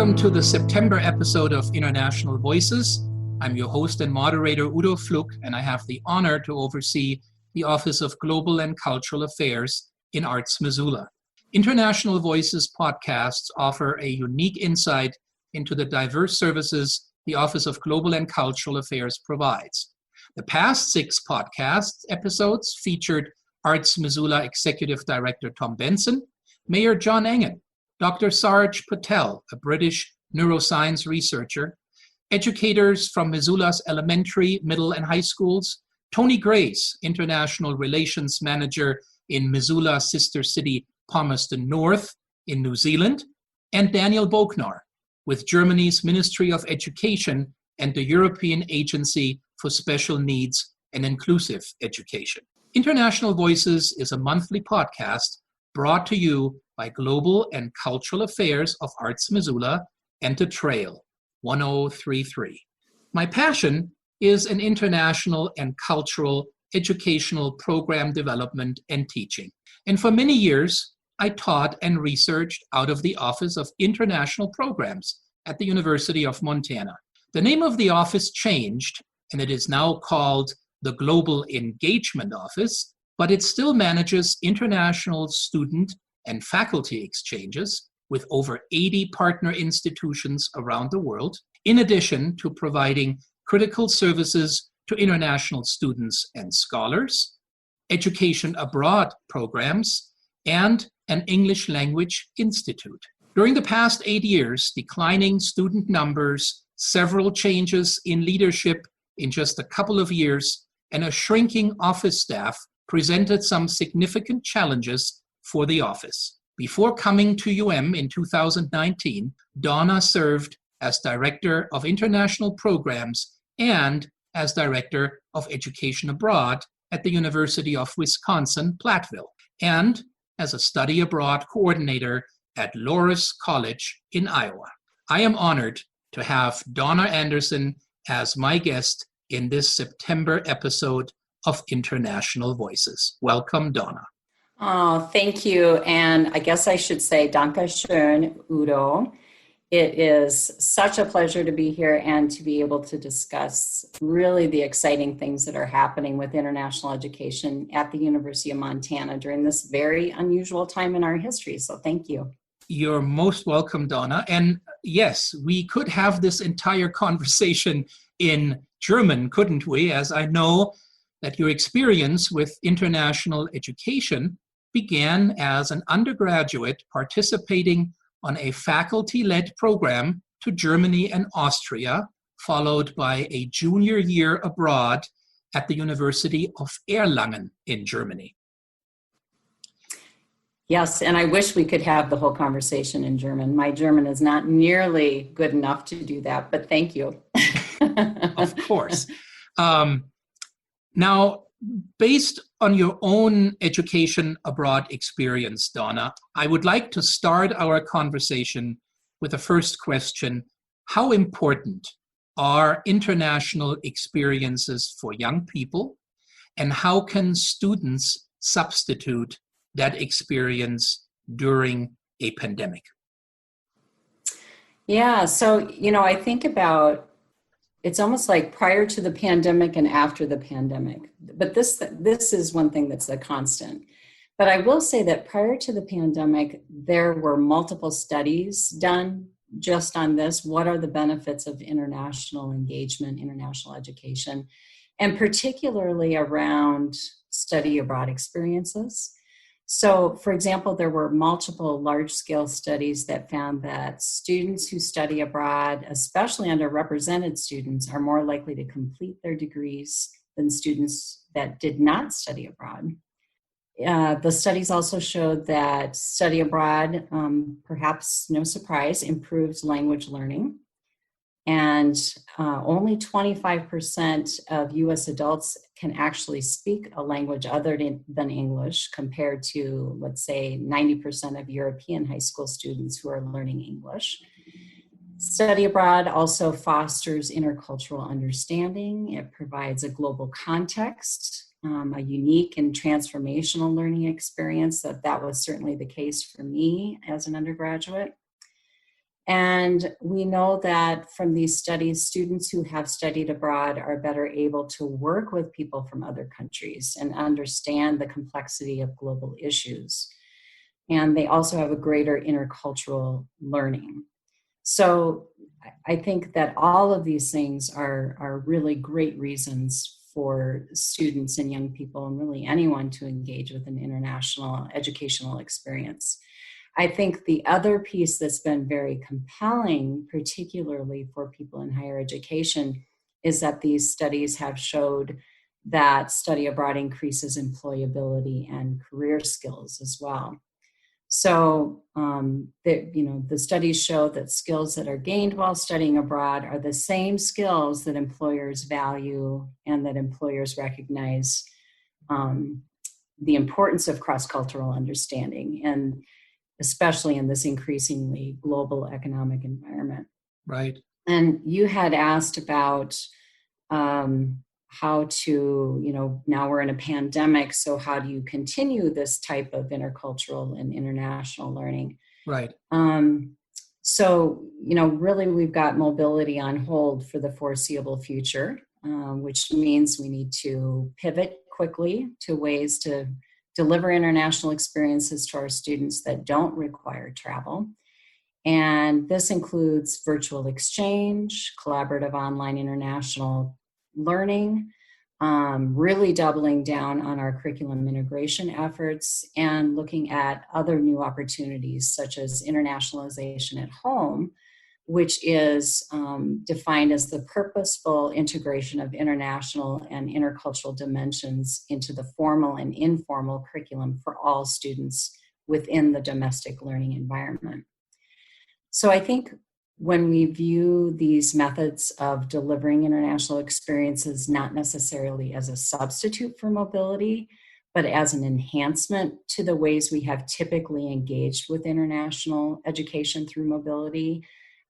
Welcome to the September episode of International Voices. I'm your host and moderator, Udo Fluck, and I have the honor to oversee the Office of Global and Cultural Affairs in Arts Missoula. International Voices podcasts offer a unique insight into the diverse services the Office of Global and Cultural Affairs provides. The past 6 podcast episodes featured Arts Missoula Executive Director Tom Benson, Mayor John Engen, Dr. Sarj Patel, a British neuroscience researcher, educators from Missoula's elementary, middle, and high schools, Tony Grace, International Relations Manager in Missoula's sister city Palmerston North in New Zealand, and Daniel Bognar, with Germany's Ministry of Education and the European Agency for Special Needs and Inclusive Education. International Voices is a monthly podcast brought to you by Global and Cultural Affairs of Arts Missoula and the Trail 1033. My passion is in international and cultural educational program development and teaching. And for many years, I taught and researched out of the Office of International Programs at the University of Montana. The name of the office changed, and it is now called the Global Engagement Office, but it still manages international student and faculty exchanges with over 80 partner institutions around the world, in addition to providing critical services to international students and scholars, education abroad programs, and an English language institute. During the past 8 years, declining student numbers, several changes in leadership in just a couple of years, and a shrinking office staff presented some significant challenges for the office. Before coming to UM in 2019, Donna served as Director of International Programs and as Director of Education Abroad at the University of Wisconsin-Platteville, and as a study abroad coordinator at Loras College in Iowa. I am honored to have Donna Anderson as my guest in this September episode of International Voices. Welcome, Donna. Oh, thank you. And I guess I should say, Danke schön, Udo. It is such a pleasure to be here and to be able to discuss really the exciting things that are happening with international education at the University of Montana during this very unusual time in our history. So thank you. You're most welcome, Donna. And yes, we could have this entire conversation in German, couldn't we? As I know that your experience with international education began as an undergraduate participating on a faculty-led program to Germany and Austria, followed by a junior year abroad at the University of Erlangen in Germany. Yes, and I wish we could have the whole conversation in German. My German is not nearly good enough to do that, but thank you. Of course. Now, based on your own education abroad experience, Donna, I would like to start our conversation with the first question. How important are international experiences for young people, and how can students substitute that experience during a pandemic? Yeah, so, I think about it's almost like prior to the pandemic and after the pandemic. But this is one thing that's a constant. But I will say that prior to the pandemic, there were multiple studies done just on this. What are the benefits of international engagement, international education, and particularly around study abroad experiences? So, for example, there were multiple large-scale studies that found that students who study abroad, especially underrepresented students, are more likely to complete their degrees than students that did not study abroad. The studies also showed that study abroad, perhaps no surprise, improves language learning. And only 25% of U.S. adults can actually speak a language other than English, compared to, let's say, 90% of European high school students who are learning English. Study abroad also fosters intercultural understanding. It provides a global context, a unique and transformational learning experience. That was certainly the case for me as an undergraduate. And we know that from these studies, students who have studied abroad are better able to work with people from other countries and understand the complexity of global issues. And they also have a greater intercultural learning. So I think that all of these things are really great reasons for students and young people and really anyone to engage with an international educational experience. I think the other piece that's been very compelling, particularly for people in higher education, is that these studies have showed that study abroad increases employability and career skills as well. So, the studies show that skills that are gained while studying abroad are the same skills that employers value and that employers recognize the importance of cross-cultural understanding, and especially in this increasingly global economic environment. Right. And you had asked about how to, now we're in a pandemic, so how do you continue this type of intercultural and international learning? Right. So, really we've got mobility on hold for the foreseeable future, which means we need to pivot quickly to ways to deliver international experiences to our students that don't require travel. And this includes virtual exchange, collaborative online international learning, really doubling down on our curriculum integration efforts and looking at other new opportunities such as internationalization at home, which is defined as the purposeful integration of international and intercultural dimensions into the formal and informal curriculum for all students within the domestic learning environment. So I think when we view these methods of delivering international experiences not necessarily as a substitute for mobility, but as an enhancement to the ways we have typically engaged with international education through mobility,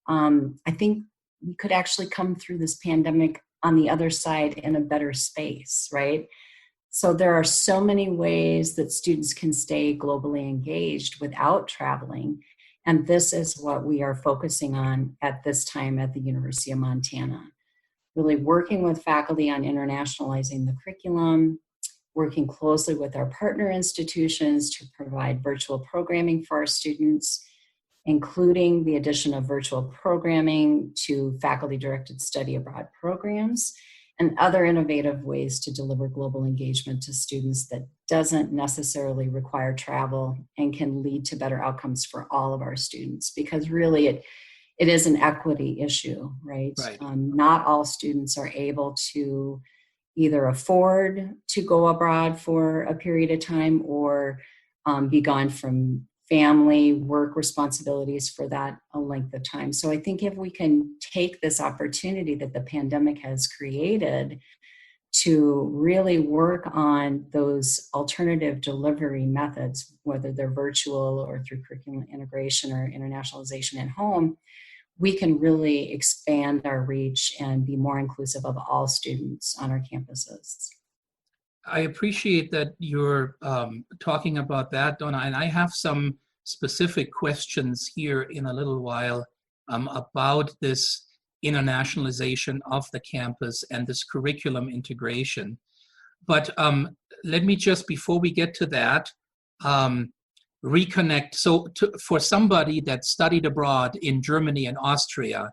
I think we could actually come through this pandemic on the other side in a better space, right? So there are so many ways that students can stay globally engaged without traveling. And this is what we are focusing on at this time at the University of Montana. Really working with faculty on internationalizing the curriculum, working closely with our partner institutions to provide virtual programming for our students, including the addition of virtual programming to faculty-directed study abroad programs, and other innovative ways to deliver global engagement to students that doesn't necessarily require travel and can lead to better outcomes for all of our students, because really it is an equity issue, right? Not all students are able to either afford to go abroad for a period of time or be gone from family, work responsibilities for that a length of time. So I think if we can take this opportunity that the pandemic has created to really work on those alternative delivery methods, whether they're virtual or through curriculum integration or internationalization at home, we can really expand our reach and be more inclusive of all students on our campuses. I appreciate that you're talking about that, Donna, and I have some specific questions here in a little while about this internationalization of the campus and this curriculum integration. But let me just, before we get to that, reconnect. So for somebody that studied abroad in Germany and Austria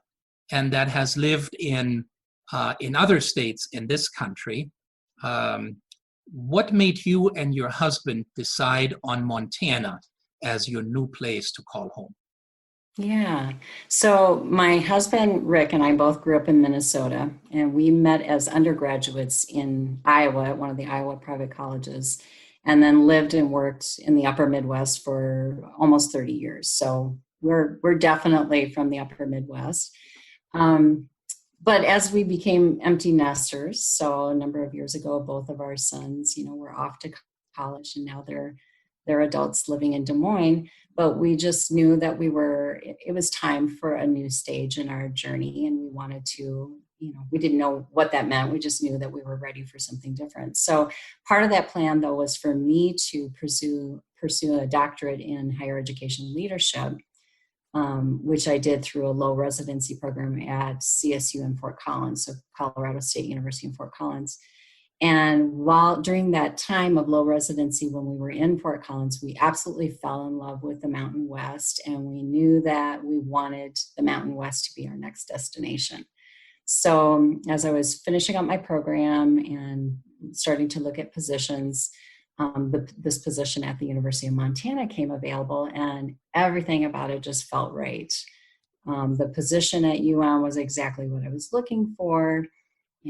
and that has lived in other states in this country, what made you and your husband decide on Montana as your new place to call home? Yeah. So my husband, Rick, and I both grew up in Minnesota, and we met as undergraduates in Iowa at one of the Iowa private colleges, and then lived and worked in the upper Midwest for almost 30 years. So we're definitely from the upper Midwest. But as we became empty nesters, so a number of years ago, both of our sons, were off to college, and now they're adults living in Des Moines. But we just knew that it was time for a new stage in our journey, and we wanted to, we didn't know what that meant. We just knew that we were ready for something different. So part of that plan, though, was for me to pursue a doctorate in higher education leadership. which I did through a low residency program at CSU in Fort Collins, so Colorado State University in Fort Collins. And during that time of low residency, when we were in Fort Collins, we absolutely fell in love with the Mountain West, and we knew that we wanted the Mountain West to be our next destination. So as I was finishing up my program and starting to look at positions, this position at the University of Montana came available, and everything about it just felt right. The position at UM was exactly what I was looking for,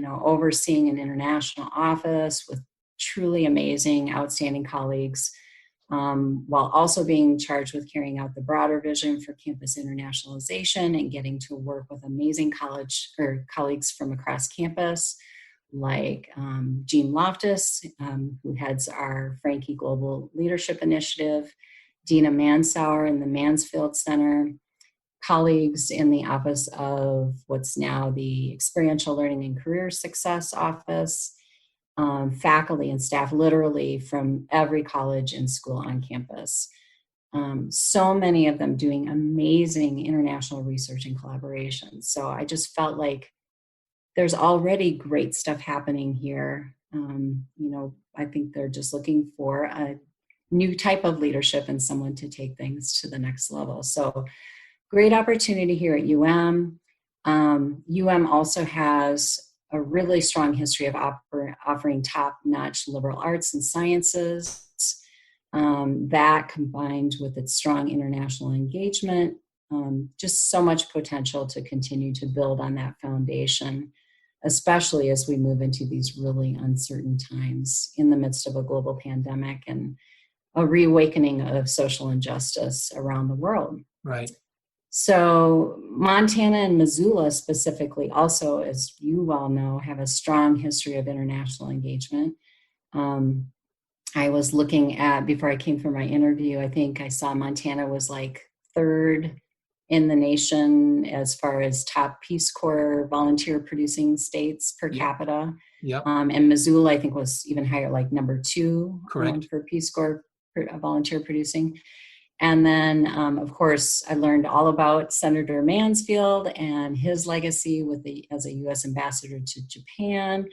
overseeing an international office with truly amazing, outstanding colleagues, while also being charged with carrying out the broader vision for campus internationalization and getting to work with amazing colleagues from across campus, like Jean Loftus, who heads our Frankie Global Leadership Initiative, Dina Mansauer in the Mansfield Center, colleagues in the office of what's now the Experiential Learning and Career Success Office, faculty and staff literally from every college and school on campus. So many of them doing amazing international research and collaboration. So I just felt like there's already great stuff happening here. I think they're just looking for a new type of leadership and someone to take things to the next level. So great opportunity here at UM. UM also has a really strong history of offering top-notch liberal arts and sciences. That combined with its strong international engagement, just so much potential to continue to build on that foundation, especially as we move into these really uncertain times in the midst of a global pandemic and a reawakening of social injustice around the world. Right. So Montana and Missoula specifically also, as you well know, have a strong history of international engagement. I was looking at, before I came for my interview, I think I saw Montana was like third in the nation as far as top Peace Corps volunteer producing states per capita. Yep. And Missoula, I think, was even higher, like number 2 for Peace Corps volunteer producing. And then, of course, I learned all about Senator Mansfield and his legacy as a U.S. ambassador to Japan.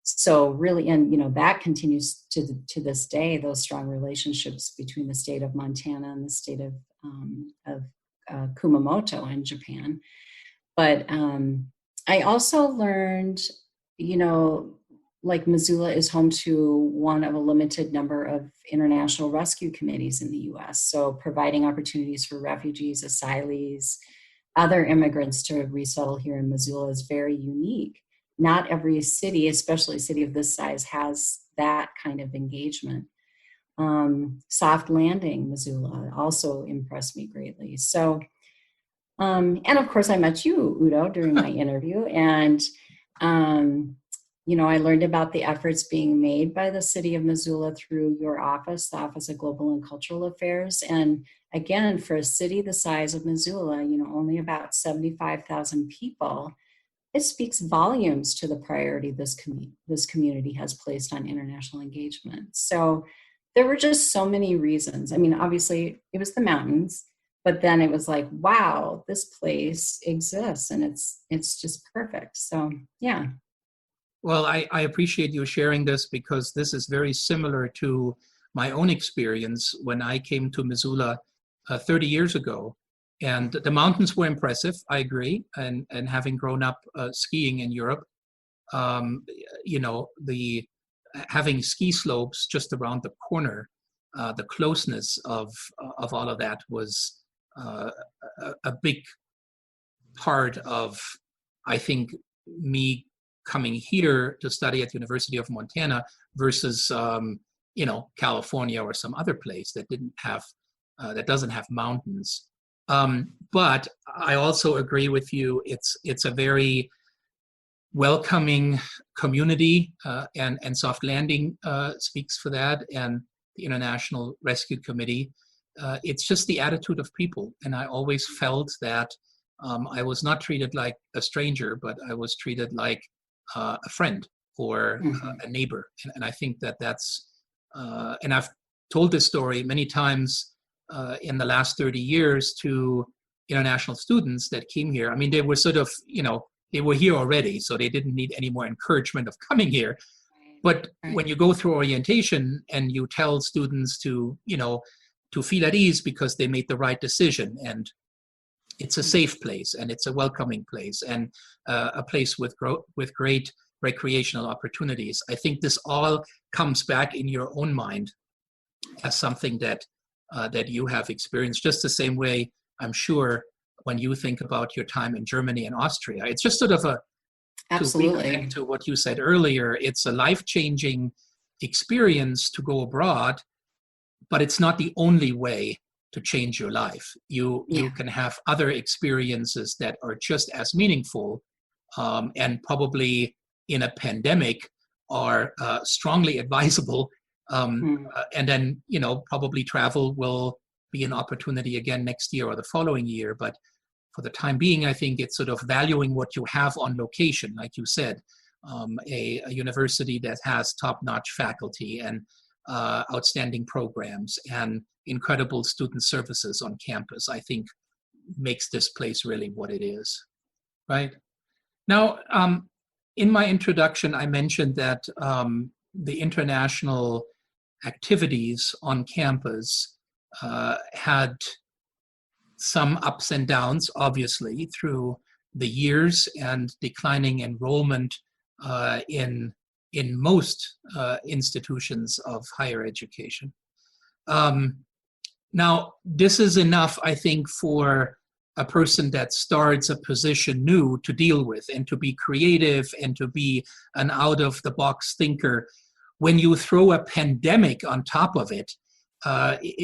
So really, and that continues to this day, those strong relationships between the state of Montana and the state of Kumamoto in Japan. But I also learned, like Missoula is home to one of a limited number of international rescue committees in the U.S. So providing opportunities for refugees, asylees, other immigrants to resettle here in Missoula is very unique. Not every city, especially a city of this size, has that kind of engagement. Soft Landing, Missoula, also impressed me greatly. So, and of course I met you, Udo, during my interview, and I learned about the efforts being made by the city of Missoula through your office, the Office of Global and Cultural Affairs. And again, for a city the size of Missoula, only about 75,000 people, it speaks volumes to the priority this community has placed on international engagement. So there were just so many reasons. I mean, obviously it was the mountains, but then it was like, wow, this place exists and it's just perfect. So yeah. Well, I appreciate you sharing this because this is very similar to my own experience when I came to Missoula 30 years ago. And the mountains were impressive, I agree. And having grown up skiing in Europe, having ski slopes just around the corner, the closeness of all of that was a big part of, I think, me coming here to study at the University of Montana versus, California or some other place that doesn't have mountains. But I also agree with you. It's a very welcoming community, and Soft Landing speaks for that, and the International Rescue Committee. It's just the attitude of people, and I always felt that I was not treated like a stranger, but I was treated like a friend or a neighbor, and I think that's. And I've told this story many times in the last 30 years to international students that came here. I mean, they were sort of, they were here already, so they didn't need any more encouragement of coming here. But when you go through orientation and you tell students to, to feel at ease because they made the right decision, and it's a safe place and it's a welcoming place and a place with great recreational opportunities. I think this all comes back in your own mind as something that you have experienced, just the same way, I'm sure, when you think about your time in Germany and Austria. It's just sort of Absolutely. To reconnect to what you said earlier, it's a life-changing experience to go abroad, but it's not the only way to change your life. You can have other experiences that are just as meaningful, and probably in a pandemic are strongly advisable. And then, probably travel will be an opportunity again next year or the following year. But for the time being, I think it's sort of valuing what you have on location, like you said, a university that has top-notch faculty and outstanding programs and incredible student services on campus, I think makes this place really what it is, right? Now, in my introduction, I mentioned that the international activities on campus had some ups and downs, obviously, through the years and declining enrollment in most institutions of higher education. Now, this is enough, I think, for a person that starts a position new to deal with and to be creative and to be an out-of-the-box thinker. When you throw a pandemic on top of it,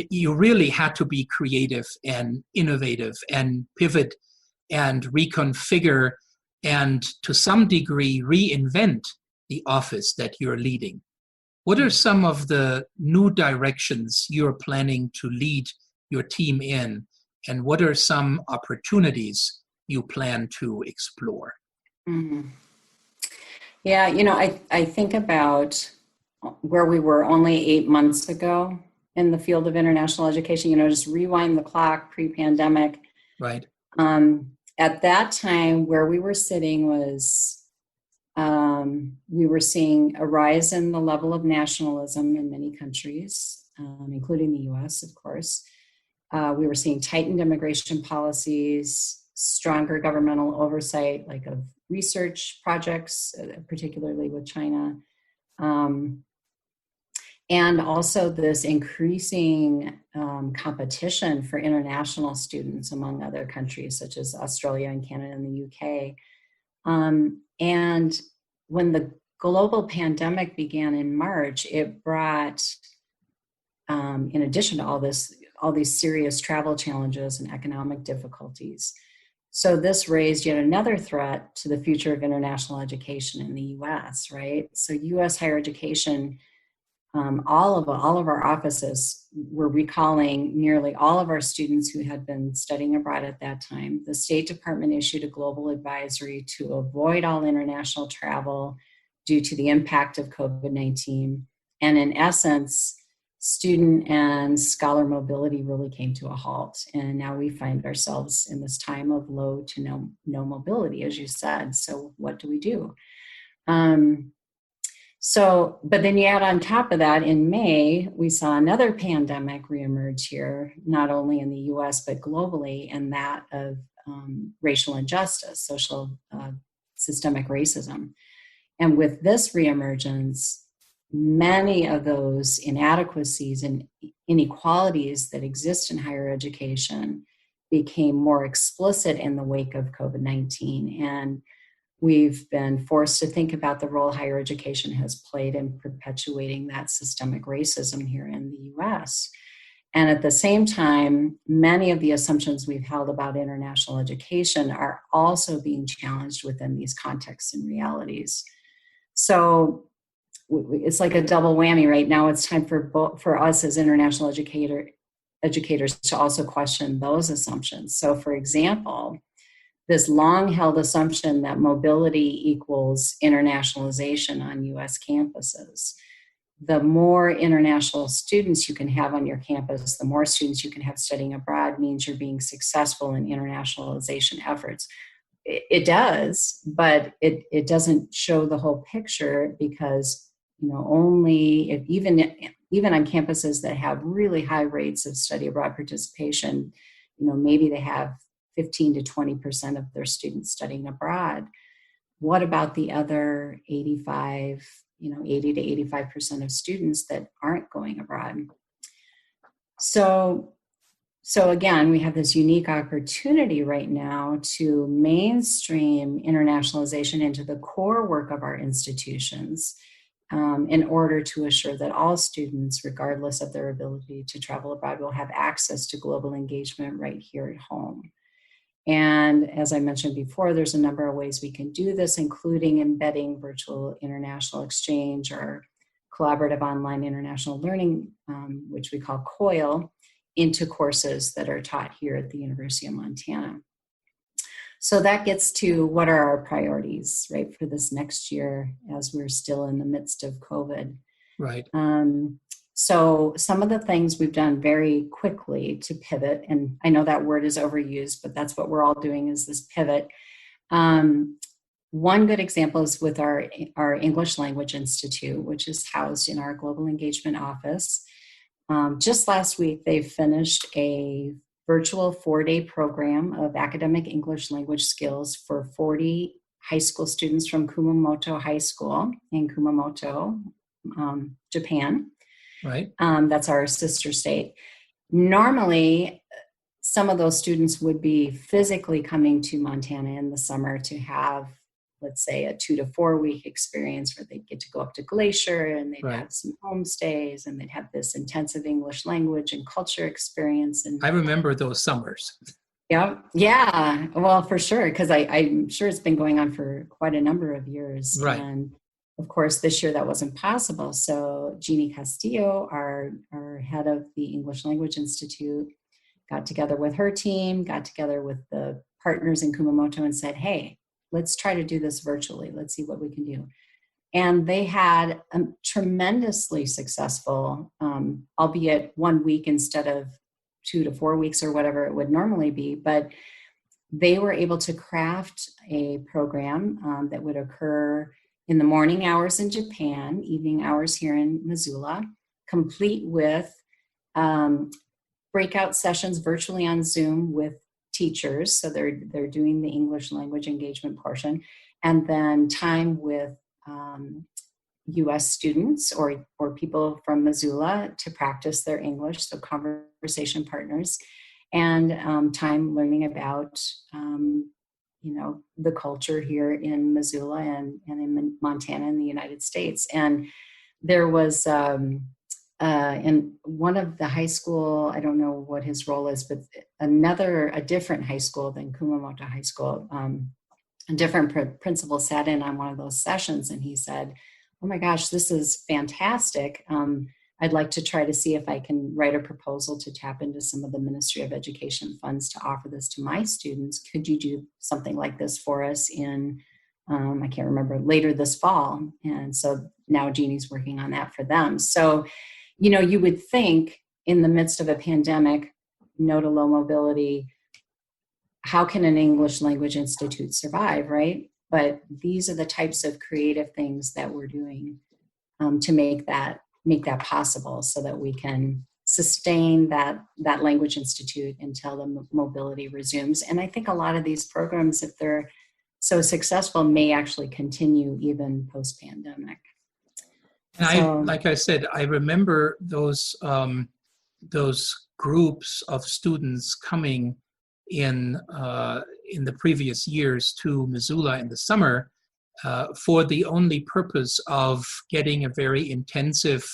you really had to be creative and innovative and pivot and reconfigure and to some degree reinvent the office that you're leading. What are some of the new directions you're planning to lead your team in, and what are some opportunities you plan to explore? Mm-hmm. Yeah, I think about where we were only 8 months ago in the field of international education, just rewind the clock pre-pandemic. Right. At that time, where we were sitting was we were seeing a rise in the level of nationalism in many countries, including the US, of course. We were seeing tightened immigration policies, stronger governmental oversight, like of research projects, particularly with China. And also this increasing competition for international students among other countries, such as Australia and Canada and the UK. And when the global pandemic began in March, it brought, in addition to all these serious travel challenges and economic difficulties. So this raised yet another threat to the future of international education in the US, right? So US higher education, all of our offices were recalling nearly all of our students who had been studying abroad at that time. The State Department issued a global advisory to avoid all international travel due to the impact of COVID-19. And in essence, student and scholar mobility really came to a halt. And now we find ourselves in this time of low to no mobility, as you said. So what do we do? But then you add on top of that, in May, we saw another pandemic reemerge here, not only in the US, but globally, and that of racial injustice, social systemic racism. And with this reemergence, many of those inadequacies and inequalities that exist in higher education became more explicit in the wake of COVID-19. And we've been forced to think about the role higher education has played in perpetuating that systemic racism here in the US. And at the same time, many of the assumptions we've held about international education are also being challenged within these contexts and realities. So it's like a double whammy right now. It's time for us as international educators to also question those assumptions. So for example, this long-held assumption that mobility equals internationalization on US campuses. the more international students you can have on your campus, the more students you can have studying abroad means you're being successful in internationalization efforts. It does, but it doesn't show the whole picture, because only if even on campuses that have really high rates of study abroad participation, maybe they have 15 to 20% of their students studying abroad. What about the other 80 to 85% of students that aren't going abroad? So again, we have this unique opportunity right now to mainstream internationalization into the core work of our institutions, in order to assure that all students, regardless of their ability to travel abroad, will have access to global engagement right here at home. And as I mentioned before, there's a number of ways we can do this, including embedding virtual international exchange or collaborative online international learning, which we call COIL, into courses that are taught here at the University of Montana. So that gets to what are our priorities, right, for this next year as we're still in the midst of COVID. Right. So some of the things we've done very quickly to pivot, and I know that word is overused, but that's what we're all doing, is this pivot. One good example is with our English Language Institute, which is housed in our Global Engagement Office. Just last week, they finished a virtual 4-day program of academic English language skills for 40 high school students from Kumamoto High School in Kumamoto, Japan. Right. That's our sister state. Normally, some of those students would be physically coming to Montana in the summer to have, let's say, a 2 to 4 week experience where they'd get to go up to Glacier, and they'd have some homestays, and they'd have this intensive English language and culture experience. And I remember those summers. Yeah. Well, for sure, because I'm sure it's been going on for quite a number of years. Right. And of course, this year that wasn't possible. So Jeannie Castillo, our head of the English Language Institute, got together with her team, got together with the partners in Kumamoto and said, hey, let's try to do this virtually. Let's see what we can do. And they had a tremendously successful, albeit 1 week instead of 2 to 4 weeks or whatever it would normally be, but they were able to craft a program that would occur in the morning hours in Japan, evening hours here in Missoula, complete with breakout sessions virtually on Zoom with teachers. So they're doing the English language engagement portion, and then time with U.S. students or people from Missoula to practice their English, so conversation partners, and time learning about the culture here in Missoula and in Montana in the United States. And there was in one of the high school, I don't know what his role is, but a different high school than Kumamoto High School, a different principal sat in on one of those sessions, and he said, oh my gosh, this is fantastic. I'd like to try to see if I can write a proposal to tap into some of the Ministry of Education funds to offer this to my students. Could you do something like this for us in, I can't remember, later this fall? And so now Jeannie's working on that for them. So, you would think in the midst of a pandemic, no to low mobility, how can an English Language Institute survive, right? But these are the types of creative things that we're doing to make that possible, so that we can sustain that Language Institute until the mobility resumes. And I think a lot of these programs, if they're so successful, may actually continue even post-pandemic. And like I said, I remember those groups of students coming in the previous years to Missoula in the summer for the only purpose of getting a very intensive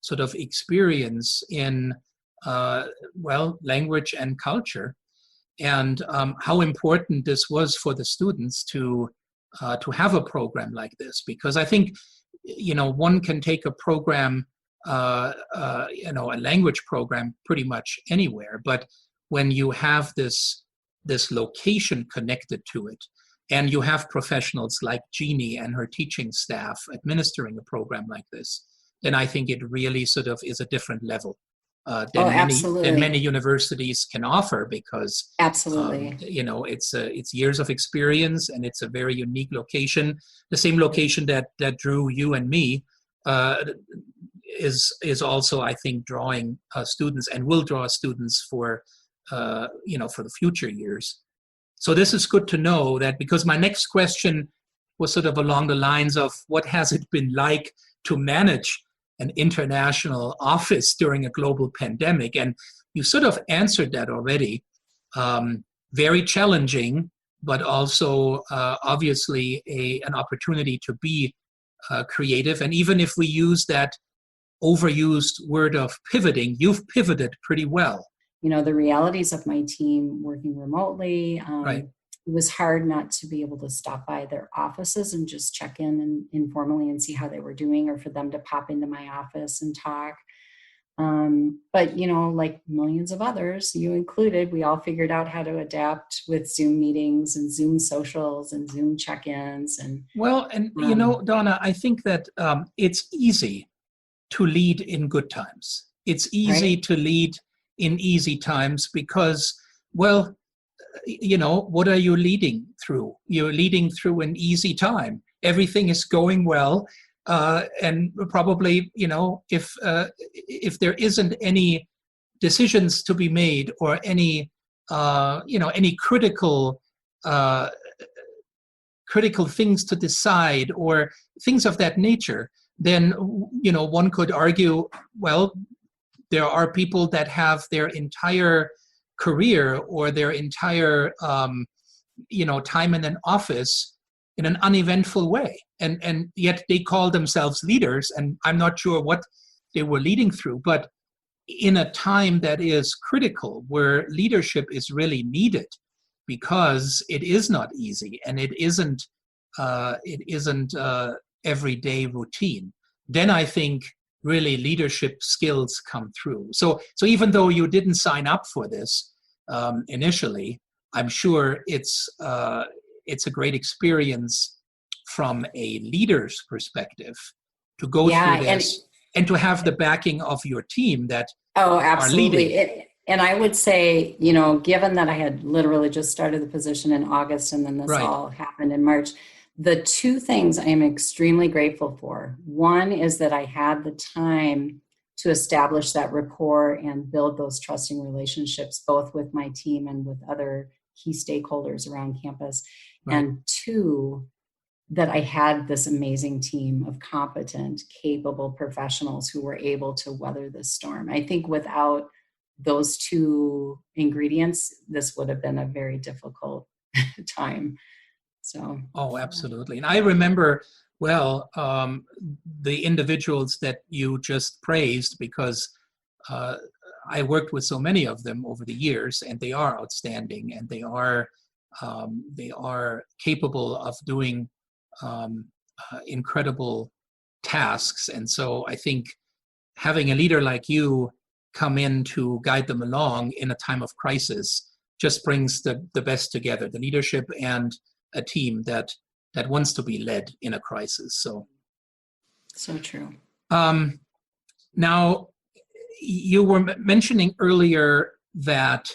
sort of experience in, language and culture, and how important this was for the students to have a program like this. Because I think, one can take a program, a language program pretty much anywhere, but when you have this location connected to it, and you have professionals like Jeannie and her teaching staff administering a program like this, then I think it really sort of is a different level Oh, than many absolutely. universities can offer, because Absolutely. it's years of experience, and it's a very unique location. The same location that drew you and me is also, I think, drawing students, and will draw students for for the future years. So this is good to know, that because my next question was sort of along the lines of what has it been like to manage an international office during a global pandemic, and you sort of answered that already. Very challenging, but also obviously an opportunity to be creative. And even if we use that overused word of pivoting, you've pivoted pretty well. The realities of my team working remotely. Right. It was hard not to be able to stop by their offices and just check in and informally and see how they were doing, or for them to pop into my office and talk. But, like millions of others, you included, we all figured out how to adapt with Zoom meetings and Zoom socials and Zoom check-ins. Donna, I think that it's easy to lead in good times. It's easy right? to lead in easy times because, well, what are you leading through? You're leading through an easy time. Everything is going well. And probably, if there isn't any decisions to be made, or any critical things to decide, or things of that nature, then, one could argue, well, there are people that have their entire career, or their entire, time in an office in an uneventful way. And yet they call themselves leaders, and I'm not sure what they were leading through, but in a time that is critical, where leadership is really needed, because it is not easy, and it isn't everyday routine, then I think really leadership skills come through. So even though you didn't sign up for this initially, I'm sure it's a great experience from a leader's perspective to go through this, and to have the backing of your team that are leading. And I would say, given that I had literally just started the position in August, and then this all happened in March, the two things I am extremely grateful for. One is that I had the time to establish that rapport and build those trusting relationships, both with my team and with other key stakeholders around campus. Right. And two, that I had this amazing team of competent, capable professionals who were able to weather this storm. I think without those two ingredients, this would have been a very difficult time. So. Oh, absolutely. And I remember, well, the individuals that you just praised, because I worked with so many of them over the years, and they are outstanding, and they are capable of doing incredible tasks. And so I think having a leader like you come in to guide them along in a time of crisis just brings the best together, the leadership and a team that wants to be led in a crisis. So true. Now, you were mentioning earlier that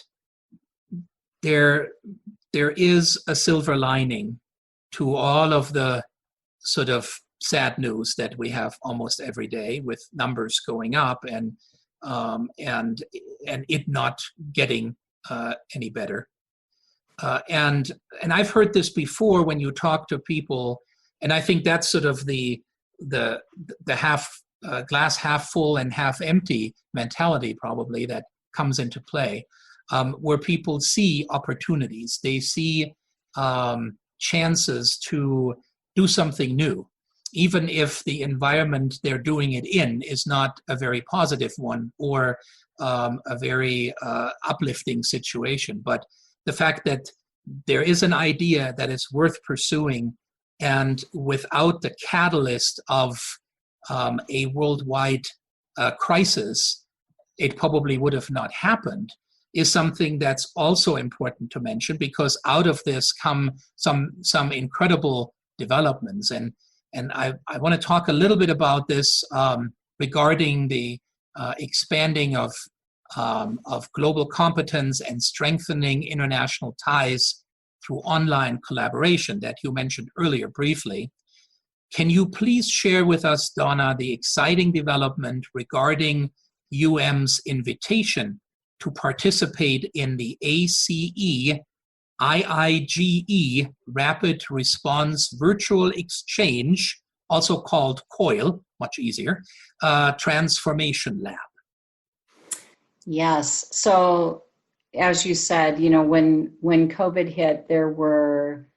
there is a silver lining to all of the sort of sad news that we have almost every day, with numbers going up and it not getting any better. And I've heard this before when you talk to people, and I think that's sort of the half glass half full and half empty mentality probably that comes into play, where people see opportunities, they see chances to do something new, even if the environment they're doing it in is not a very positive one, or a very uplifting situation. But the fact that there is an idea that is worth pursuing, and without the catalyst of a worldwide crisis, it probably would have not happened, is something that's also important to mention, because out of this come some incredible developments. And I want to talk a little bit about this regarding the expanding of global competence and strengthening international ties through online collaboration that you mentioned earlier briefly. Can you please share with us, Donna, the exciting development regarding UM's invitation to participate in the ACE IIGE Rapid Response Virtual Exchange, also called COIL, much easier, Transformation Lab? Yes. So as you said, you know, when COVID hit, there were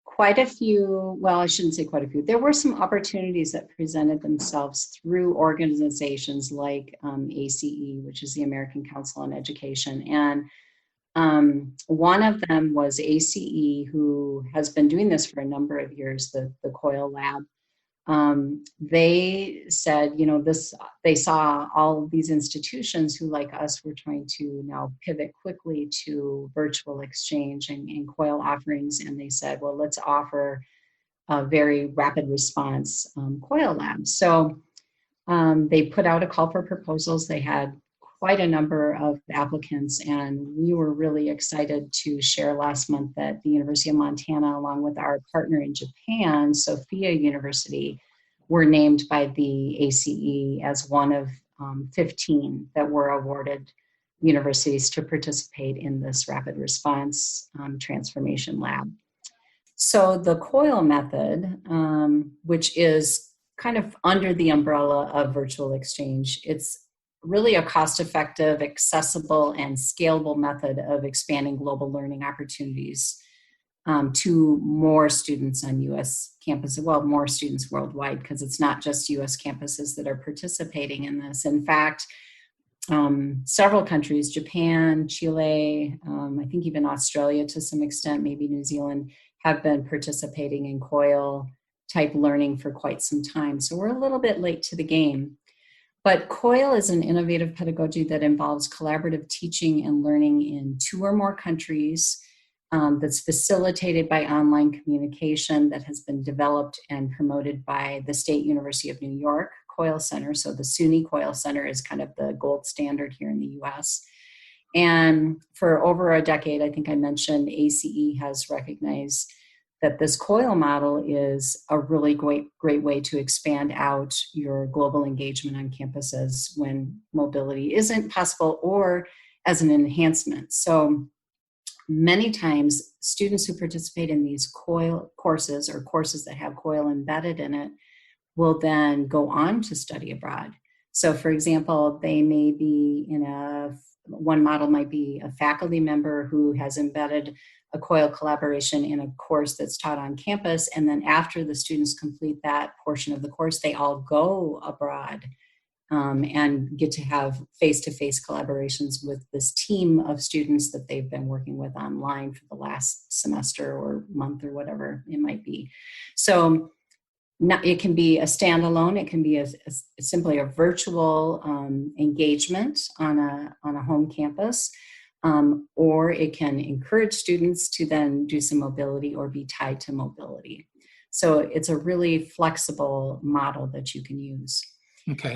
quite a few, well, I shouldn't say quite a few, there were some opportunities that presented themselves through organizations like ACE, which is the American Council on Education. And one of them was ACE, who has been doing this for a number of years, the COIL Lab. They said, you know, they saw all of these institutions who, like us, were trying to now pivot quickly to virtual exchange and COIL offerings. And they said, well, let's offer a very rapid response COIL lab. So they put out a call for proposals. They had quite a number of applicants, and we were really excited to share last month that the University of Montana, along with our partner in Japan, Sophia University, were named by the ACE as one of 15 that were awarded universities to participate in this rapid response transformation lab. So the COIL method, which is kind of under the umbrella of virtual exchange, it's really a cost-effective, accessible, and scalable method of expanding global learning opportunities to more students on U.S. campuses, well, more students worldwide, because it's not just U.S. campuses that are participating in this. In fact, several countries, Japan, Chile, I think even Australia to some extent, maybe New Zealand, have been participating in COIL-type learning for quite some time. So we're a little bit late to the game. But COIL is an innovative pedagogy that involves collaborative teaching and learning in 2 or more countries, that's facilitated by online communication, that has been developed and promoted by the State University of New York COIL Center. So the SUNY COIL Center is kind of the gold standard here in the US. And for over a decade, I think I mentioned, ACE has recognized that this COIL model is a really great way to expand out your global engagement on campuses when mobility isn't possible, or as an enhancement. So many times, students who participate in these COIL courses, or courses that have COIL embedded in it, will then go on to study abroad. So for example, they may be one model might be a faculty member who has embedded a COIL collaboration in a course that's taught on campus, and then after the students complete that portion of the course, they all go abroad and get to have face-to-face collaborations with this team of students that they've been working with online for the last semester or month or whatever it might be. So it can be a standalone, it can be simply a virtual engagement on a home campus, or it can encourage students to then do some mobility or be tied to mobility. So it's a really flexible model that you can use. Okay.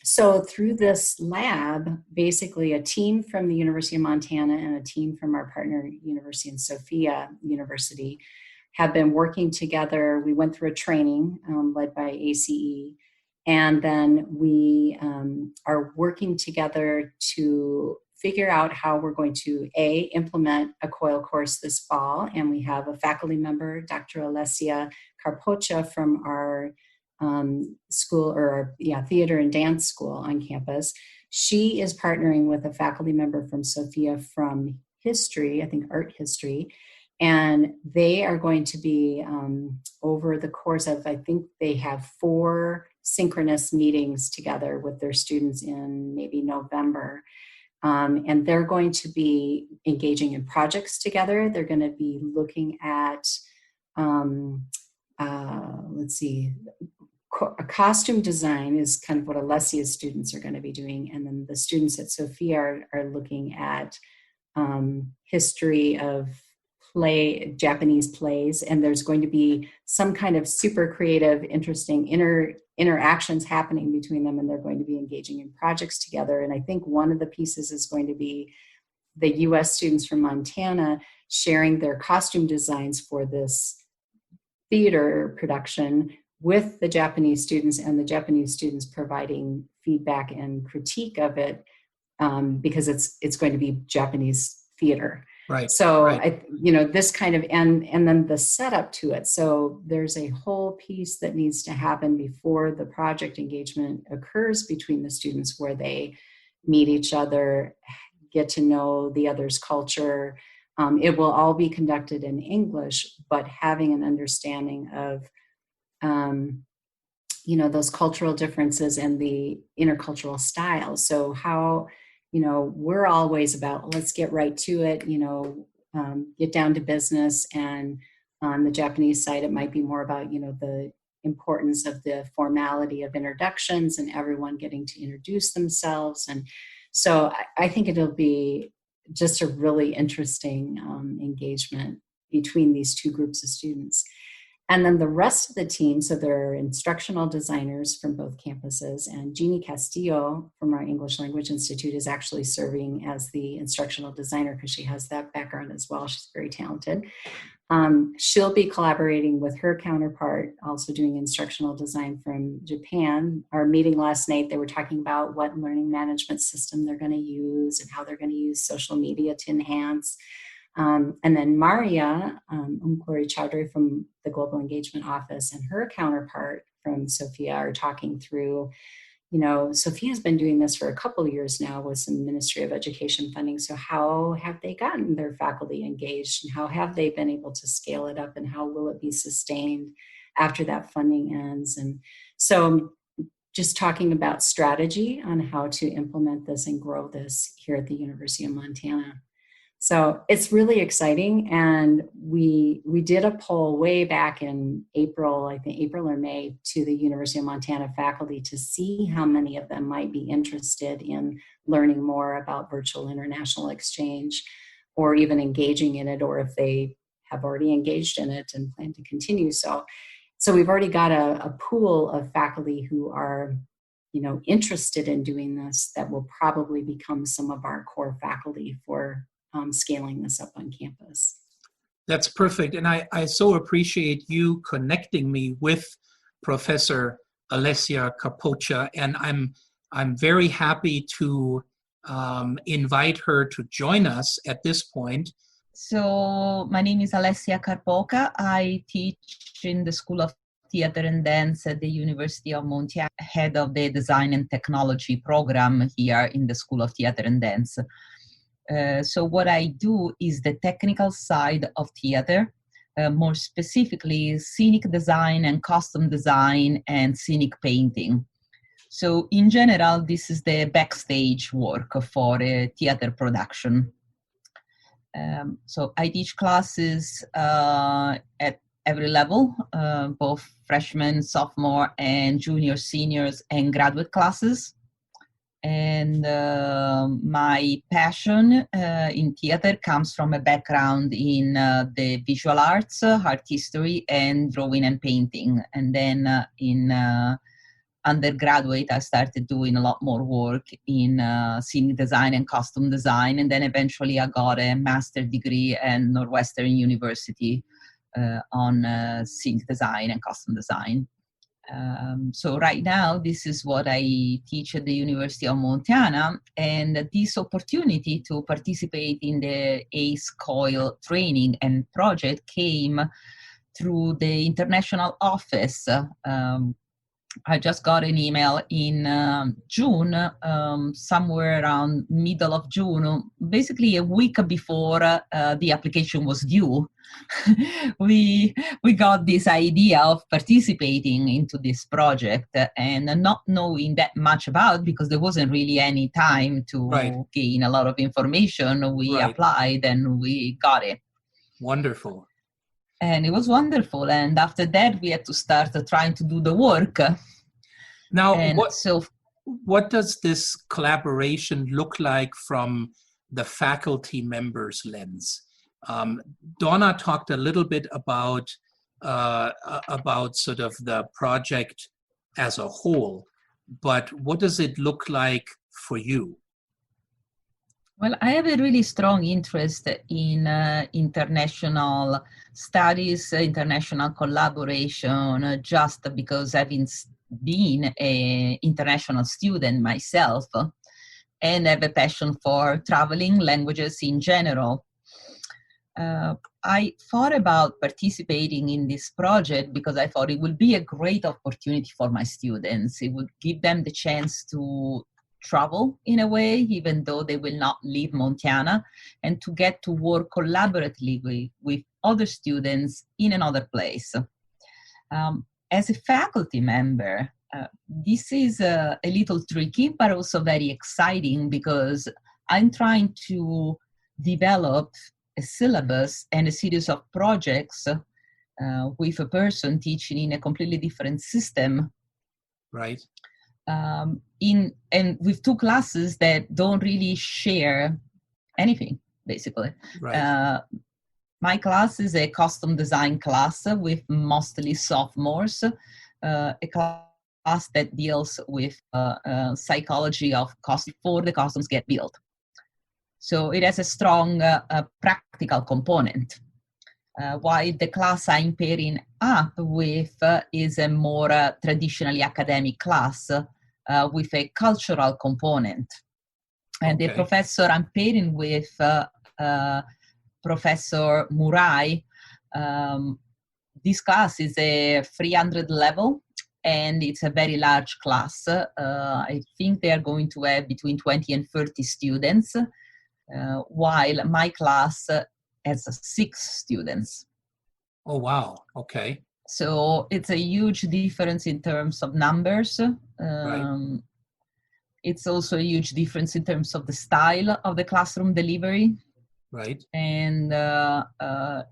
So through this lab, basically a team from the University of Montana and a team from our partner University in Sophia University have been working together. We went through a training led by ACE, and then we are working together to figure out how we're going to implement a COIL course this fall. And we have a faculty member, Dr. Alessia Carpoca, from our school, or our theater and dance school on campus. She is partnering with a faculty member from Sophia from history, I think art history, and they are going to be over the course of, I think they have 4 synchronous meetings together with their students in maybe November. And they're going to be engaging in projects together. They're going to be looking at, a costume design is kind of what Alessia's students are going to be doing. And then the students at Sophia are looking at history of Japanese plays, and there's going to be some kind of super creative, interesting interactions happening between them, and they're going to be engaging in projects together. And I think one of the pieces is going to be the US students from Montana sharing their costume designs for this theater production with the Japanese students, and the Japanese students providing feedback and critique of it, because it's going to be Japanese theater. Right. So right. This kind of, and then the setup to it. So there's a whole piece that needs to happen before the project engagement occurs between the students, where they meet each other, get to know the other's culture. It will all be conducted in English, but having an understanding of, those cultural differences and the intercultural styles. So how, we're always about, let's get right to it, get down to business. And on the Japanese side, it might be more about, the importance of the formality of introductions and everyone getting to introduce themselves. And so I think it'll be just a really interesting engagement between these two groups of students. And then the rest of the team, so there are instructional designers from both campuses, and Jeannie Castillo from our English Language Institute is actually serving as the instructional designer because she has that background as well. She's very talented. She'll be collaborating with her counterpart, also doing instructional design from Japan. Our meeting last night, they were talking about what learning management system they're going to use and how they're going to use social media to enhance. And then Maria Umkori Chowdhury from the Global Engagement Office and her counterpart from Sophia are talking through, Sophia's been doing this for a couple of years now with some Ministry of Education funding. So how have they gotten their faculty engaged, and how have they been able to scale it up, and how will it be sustained after that funding ends? And so just talking about strategy on how to implement this and grow this here at the University of Montana. So it's really exciting. And we did a poll way back in April, I think April or May, to the University of Montana faculty to see how many of them might be interested in learning more about virtual international exchange, or even engaging in it, or if they have already engaged in it and plan to continue. So we've already got a pool of faculty who are, interested in doing this, that will probably become some of our core faculty for scaling this up on campus. That's perfect. And I so appreciate you connecting me with Professor Alessia Capoccia. And I'm very happy to invite her to join us at this point. So my name is Alessia Carpoca. I teach in the School of Theater and Dance at the University of Montana, head of the Design and Technology program here in the School of Theater and Dance. So what I do is the technical side of theater, more specifically scenic design and costume design and scenic painting. So in general, this is the backstage work for a theater production. So I teach classes at every level, both freshmen, sophomore, and junior, seniors, and graduate classes. And my passion in theater comes from a background in the visual arts, art history, and drawing and painting. And then in undergraduate, I started doing a lot more work in scenic design and costume design. And then eventually I got a master's degree at Northwestern University on scenic design and costume design. So right now, this is what I teach at the University of Montana, and this opportunity to participate in the ACE COIL training and project came through the international office. I just got an email in June, somewhere around middle of June, basically a week before the application was due. we got this idea of participating into this project and not knowing that much about, because there wasn't really any time to gain a lot of information. We applied and we got it. Wonderful. And it was wonderful. And after that, we had to start trying to do the work. Now, what does this collaboration look like from the faculty members' lens? Donna talked a little bit about sort of the project as a whole, but what does it look like for you? Well, I have a really strong interest in international studies, international collaboration, just because I've been an international student myself and have a passion for traveling, languages in general. I thought about participating in this project because I thought it would be a great opportunity for my students. It would give them the chance to travel in a way, even though they will not leave Montana, and to get to work collaboratively with other students in another place. As a faculty member, this is a little tricky, but also very exciting because I'm trying to develop a syllabus and a series of projects with a person teaching in a completely different system. Right. And with two classes that don't really share anything, basically. Right. My class is a custom design class with mostly sophomores, a class that deals with psychology of cost before the customs get built. So it has a strong practical component. While the class I'm pairing up with is a more traditionally academic class with a cultural component. And the professor I'm pairing with, Professor Murai, this class is a 300 level, and it's a very large class. I think they are going to have between 20 and 30 students, while my class has 6 students. Oh, wow. Okay. So it's a huge difference in terms of numbers. Right. It's also a huge difference in terms of the style of the classroom delivery. Right. And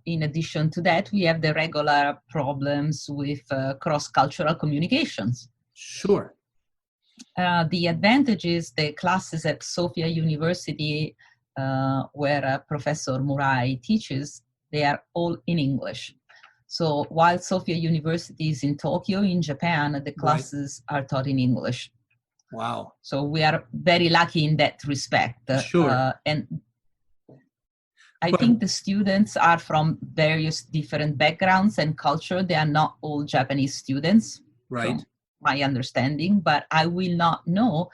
in addition to that, we have the regular problems with cross-cultural communications. Sure. The advantage is the classes at Sophia University, where Professor Murai teaches, they are all in English. So while Sophia University is in Tokyo, in Japan, the classes are taught in English. Wow. So we are very lucky in that respect. Sure. And I think the students are from various different backgrounds and culture. They are not all Japanese students, right? From my understanding, but I will not know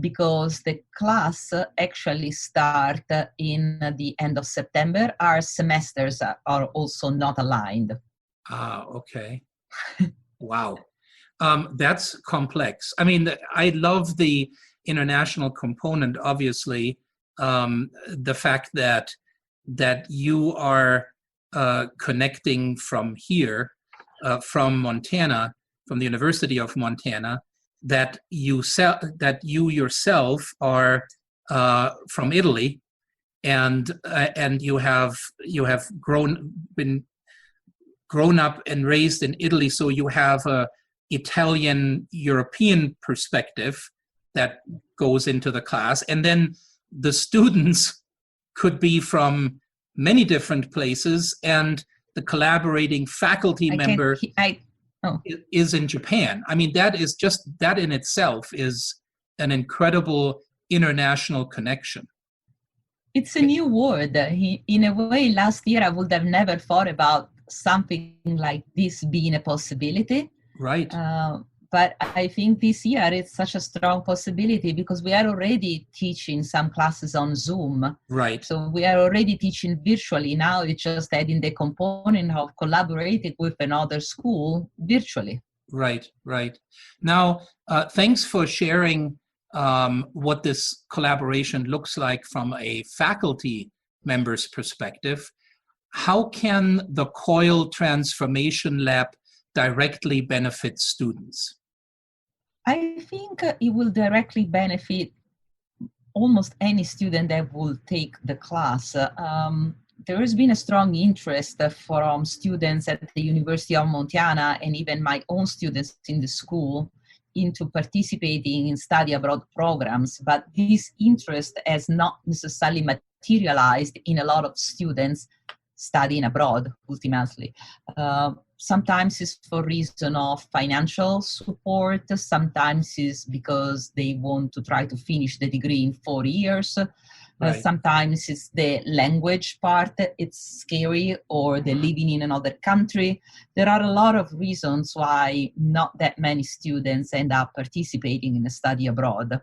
because the class actually start in the end of September. Our semesters are also not aligned. Ah, okay. Wow. That's complex. I mean, I love the international component, obviously. The fact that you are connecting from here, from Montana, from the University of Montana, that you yourself are from Italy, and you have been grown up and raised in Italy, so you have a Italian European perspective that goes into the class, and then the students could be from many different places, and the collaborating faculty member is in Japan. I mean, that in itself is an incredible international connection. It's a new word. In a way, last year I would have never thought about something like this being a possibility. Right. But I think this year it's such a strong possibility because we are already teaching some classes on Zoom. Right. So we are already teaching virtually. Now it's just adding the component of collaborating with another school virtually. Right, right. Now, thanks for sharing what this collaboration looks like from a faculty member's perspective. How can the COIL Transformation Lab directly benefit students? I think it will directly benefit almost any student that will take the class. There has been a strong interest from students at the University of Montana and even my own students in the school into participating in study abroad programs, but this interest has not necessarily materialized in a lot of students studying abroad, ultimately. Sometimes it's for reason of financial support. Sometimes it's because they want to try to finish the degree in 4 years. Right. Sometimes it's the language part, it's scary, or the living in another country. There are a lot of reasons why not that many students end up participating in a study abroad.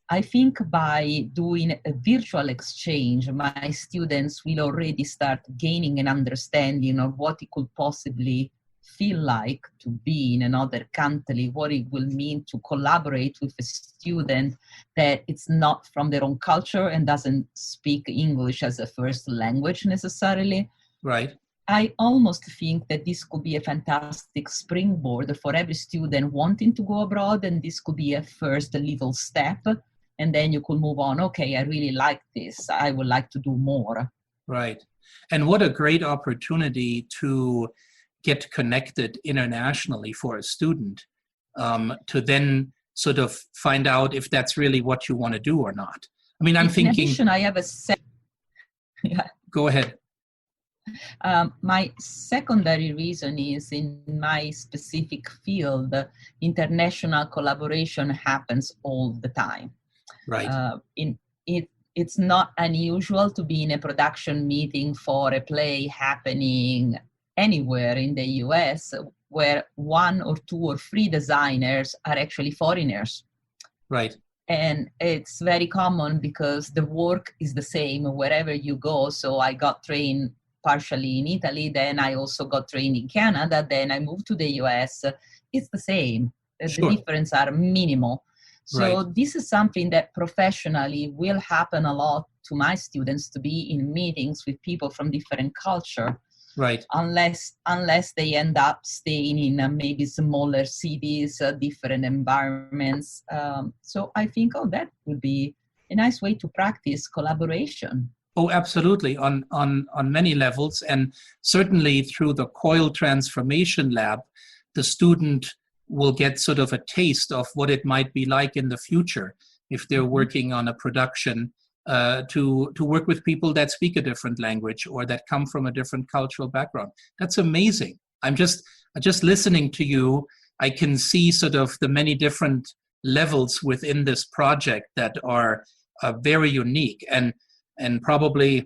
I think by doing a virtual exchange, my students will already start gaining an understanding of what it could possibly feel like to be in another country, what it will mean to collaborate with a student that it's not from their own culture and doesn't speak English as a first language necessarily. Right. I almost think that this could be a fantastic springboard for every student wanting to go abroad, and this could be a first little step. And then you could move on. Okay, I really like this. I would like to do more. Right. And what a great opportunity to get connected internationally for a student, to then sort of find out if that's really what you want to do or not. I mean, I'm thinking... In addition, I have a... Yeah. Go ahead. My secondary reason is in my specific field, international collaboration happens all the time. Right. It's not unusual to be in a production meeting for a play happening anywhere in the US where 1 or 2 or 3 designers are actually foreigners. Right. And it's very common because the work is the same wherever you go. So I got trained partially in Italy, then I also got trained in Canada, then I moved to the US. It's the same. Sure. The difference are minimal. So Right. This is something that professionally will happen a lot to my students, to be in meetings with people from different culture. Right. Unless they end up staying in maybe smaller cities, different environments. So I think, that would be a nice way to practice collaboration. Oh, absolutely, on many levels. And certainly through the COIL Transformation Lab, the student will get sort of a taste of what it might be like in the future if they're working on a production, to work with people that speak a different language or that come from a different cultural background. That's amazing. I'm just listening to you. I can see sort of the many different levels within this project that are very unique and probably,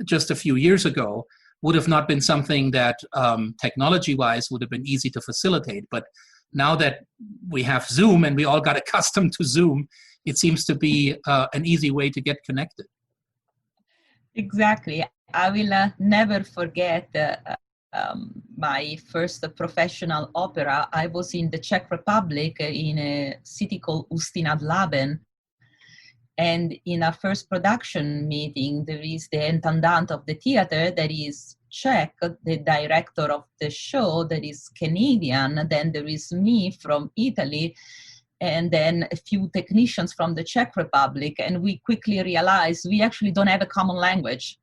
just a few years ago would have not been something that technology-wise would have been easy to facilitate. But now that we have Zoom and we all got accustomed to Zoom, it seems to be an easy way to get connected. Exactly. I will never forget my first professional opera. I was in the Czech Republic in a city called Ústí nad Labem. And in our first production meeting, there is the intendant of the theater that is Czech, the director of the show that is Canadian, then there is me from Italy, and then a few technicians from the Czech Republic. And we quickly realized we actually don't have a common language.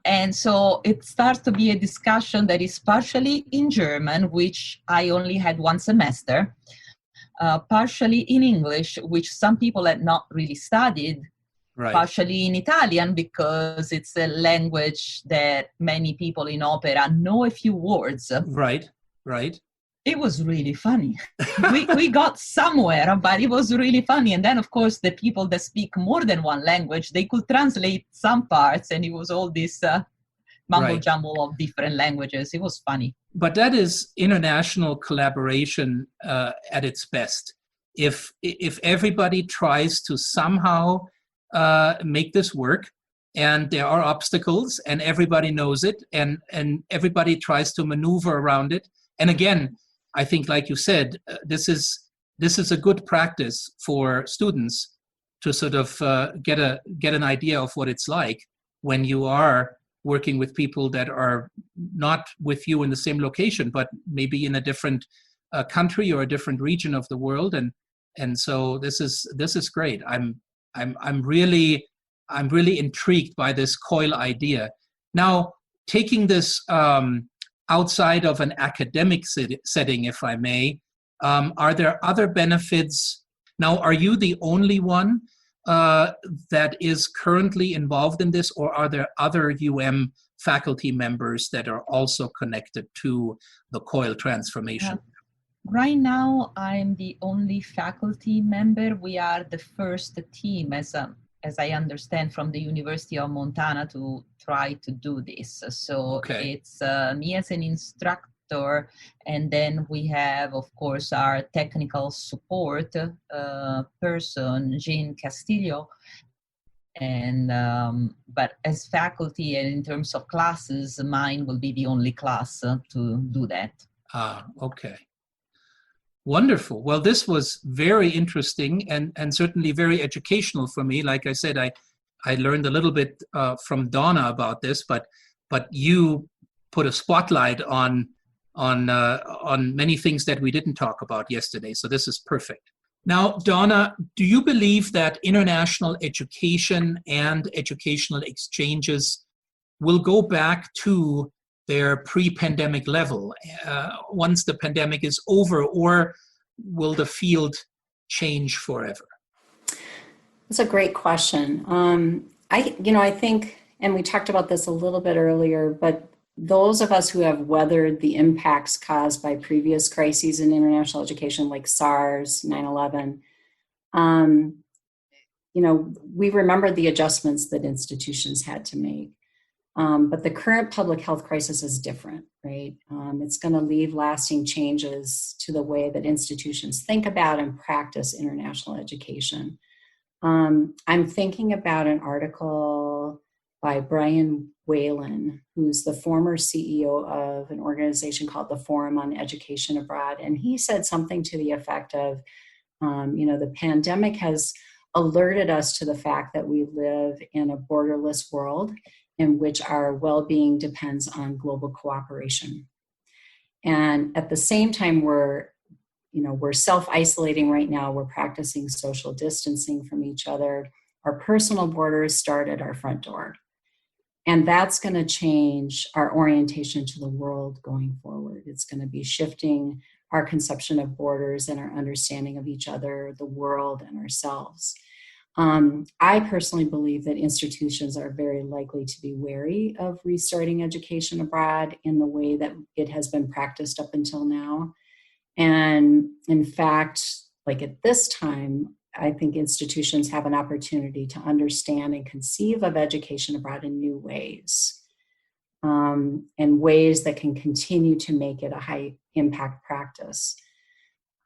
And so it starts to be a discussion that is partially in German, which I only had 1 semester, partially in English, which some people had not really studied, Right. partially in Italian, because it's a language that many people in opera know a few words. Right. It was really funny. we got somewhere, but it was really funny. And then, of course, the people that speak more than 1 language, they could translate some parts, and it was all this mumble jumble of different languages. It was funny. But that is international collaboration at its best. If everybody tries to somehow make this work, and there are obstacles, and everybody knows it, and everybody tries to maneuver around it. And again, I think, like you said, this is a good practice for students to sort of get an idea of what it's like when you are working with people that are not with you in the same location, but maybe in a different country or a different region of the world. And so this is great. I'm really intrigued by this COIL idea. Now, taking this outside of an academic setting, if I may, are there other benefits? Now, are you the only one that is currently involved in this, or are there other faculty members that are also connected to the COIL transformation? Right now, I'm the only faculty member. We are the first team, as I understand, from the University of Montana to try to do this. So it's me as an instructor, and then we have, of course, our technical support person, Jeannie Castillo. And but as faculty and in terms of classes, mine will be the only class to do that. Okay. Wonderful. Well, this was very interesting and certainly very educational for me. Like I said, I learned a little bit from Donna about this, but you put a spotlight on many things that we didn't talk about yesterday. So this is perfect. Now, Donna, do you believe that international education and educational exchanges will go back to their pre-pandemic level once the pandemic is over, or will the field change forever? That's a great question. I think, and we talked about this a little bit earlier, but those of us who have weathered the impacts caused by previous crises in international education, like SARS, 9/11, we remember the adjustments that institutions had to make. But the current public health crisis is different, right? It's going to leave lasting changes to the way that institutions think about and practice international education. I'm thinking about an article by Brian Whalen, who's the former CEO of an organization called the Forum on Education Abroad. And he said something to the effect of, the pandemic has alerted us to the fact that we live in a borderless world in which our well-being depends on global cooperation. And at the same time, we're self-isolating right now. We're practicing social distancing from each other. Our personal borders start at our front door. And that's going to change our orientation to the world going forward. It's going to be shifting our conception of borders and our understanding of each other, the world, and ourselves. I personally believe that institutions are very likely to be wary of restarting education abroad in the way that it has been practiced up until now. And in fact, like at this time, I think institutions have an opportunity to understand and conceive of education abroad in new ways, and ways that can continue to make it a high impact practice.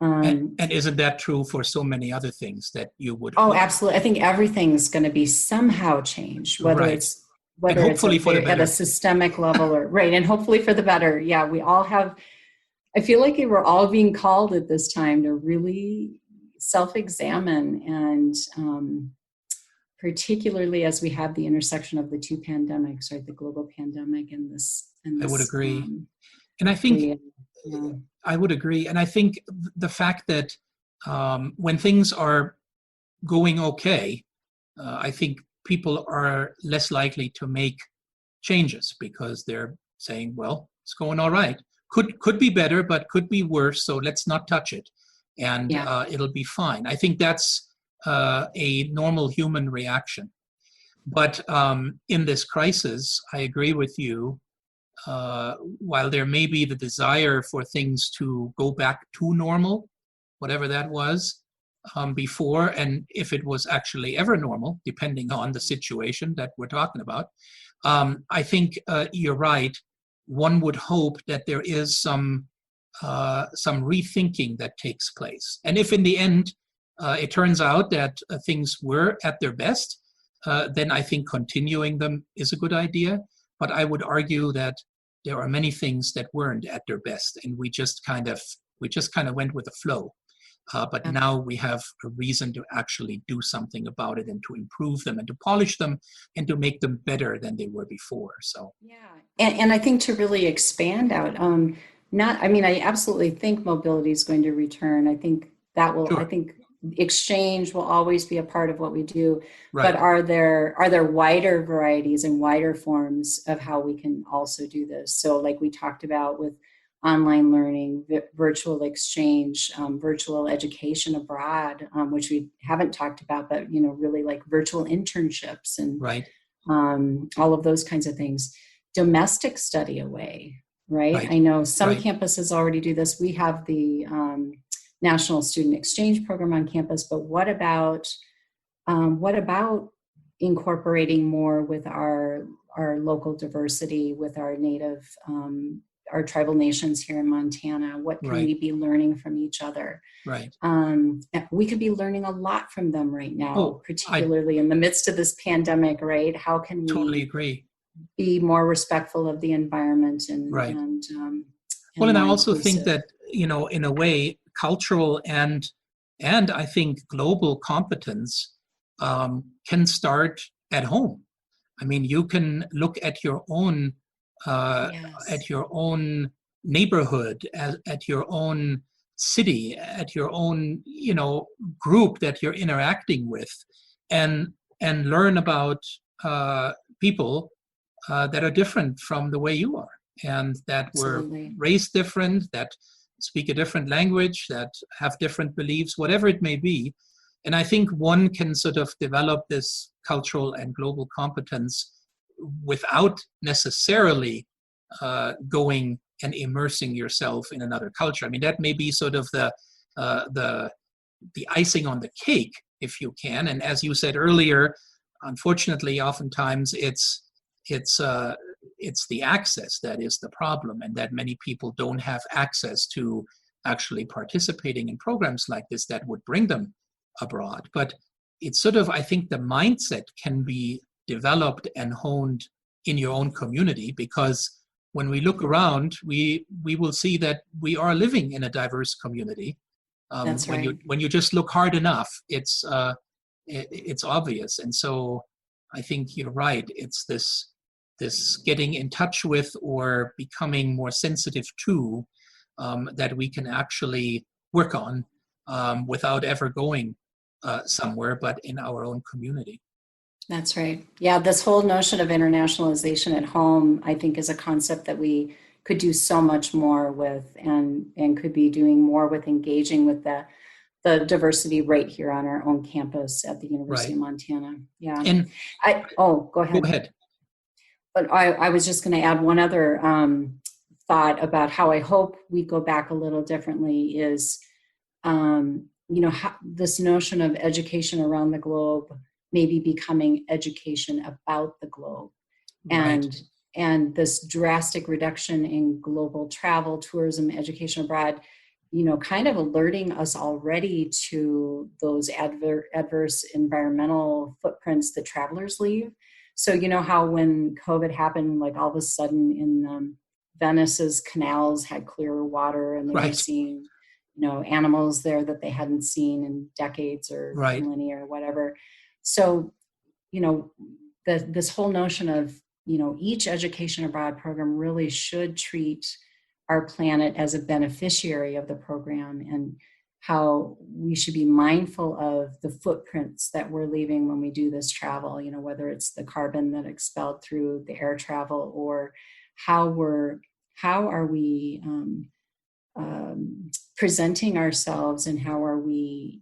And isn't that true for so many other things that you would? Oh, absolutely. I think everything's going to be somehow changed, whether it's at a systemic level or right, and hopefully for the better. Yeah, we all have. I feel like we're all being called at this time to really self-examine, and particularly as we have the intersection of the two pandemics, right? The global pandemic and this. I would agree, and I think. I would agree. And I think the fact that when things are going okay, I think people are less likely to make changes because they're saying, well, it's going all right. Could be better, but could be worse. So let's not touch it. And it'll be fine. I think that's a normal human reaction. But in this crisis, I agree with you. While there may be the desire for things to go back to normal, whatever that was before, and if it was actually ever normal, depending on the situation that we're talking about, I think you're right. One would hope that there is some rethinking that takes place. And if in the end it turns out that things were at their best, then I think continuing them is a good idea. But I would argue that there are many things that weren't at their best, and we just kind of went with the flow. But now we have a reason to actually do something about it and to improve them and to polish them and to make them better than they were before. So and I think to really expand out, I absolutely think mobility is going to return. I think that will. Sure. I think exchange will always be a part of what we do, right. But are there wider varieties and wider forms of how we can also do this? So like we talked about with online learning, virtual exchange, virtual education abroad, which we haven't talked about, but, really like virtual internships and Right. All of those kinds of things. Domestic study away, right? I know some campuses already do this. We have the National Student Exchange Program on campus, but what about incorporating more with our local diversity, with our native, our tribal nations here in Montana? What can we be learning from each other? Right. We could be learning a lot from them right now, particularly in the midst of this pandemic, right? How can we totally agree. Be more respectful of the environment and and I also think that, in a way, cultural and I think global competence can start at home. I mean, you can look at your own neighborhood, at your own city, at your own, group that you're interacting with, and learn about people that are different from the way you are, and that were raised different, that speak a different language, that have different beliefs, whatever it may be. And I think one can sort of develop this cultural and global competence without necessarily going and immersing yourself in another culture. I mean, that may be sort of the icing on the cake, if you can. And as you said earlier, unfortunately, oftentimes it's the access that is the problem, and that many people don't have access to actually participating in programs like this that would bring them abroad. But it's sort of, I think the mindset can be developed and honed in your own community, because when we look around, we will see that we are living in a diverse community. That's right. When you just look hard enough, it's obvious. And so I think you're right. It's this getting in touch with, or becoming more sensitive to, that we can actually work on without ever going somewhere, but in our own community. That's right. Yeah, this whole notion of internationalization at home, I think, is a concept that we could do so much more with, and could be doing more with engaging with the diversity right here on our own campus at the University of Montana. Yeah. And go ahead. Go ahead. But I was just going to add one other thought about how I hope we go back a little differently is, how this notion of education around the globe maybe becoming education about the globe. And this drastic reduction in global travel, tourism, education abroad, kind of alerting us already to those adverse environmental footprints that travelers leave. So how when COVID happened, like all of a sudden in Venice's canals had clearer water, and they were seeing, animals there that they hadn't seen in decades or millennia or whatever. So, this whole notion of, each education abroad program really should treat our planet as a beneficiary of the program, and how we should be mindful of the footprints that we're leaving when we do this travel, whether it's the carbon that expelled through the air travel, or how are we presenting ourselves, and how are we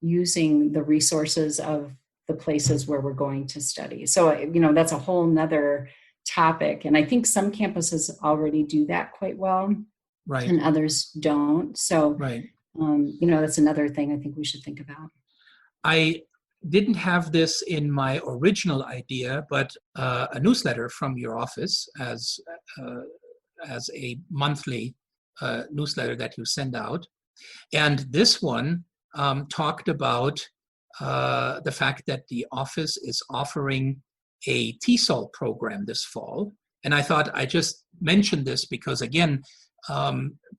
using the resources of the places where we're going to study. So, that's a whole nother topic. And I think some campuses already do that quite well, and others don't. So, that's another thing I think we should think about. I didn't have this in my original idea, but a newsletter from your office as a monthly newsletter that you send out. And this one talked about the fact that the office is offering a Tesol program this fall. And I thought I just mentioned this because, again,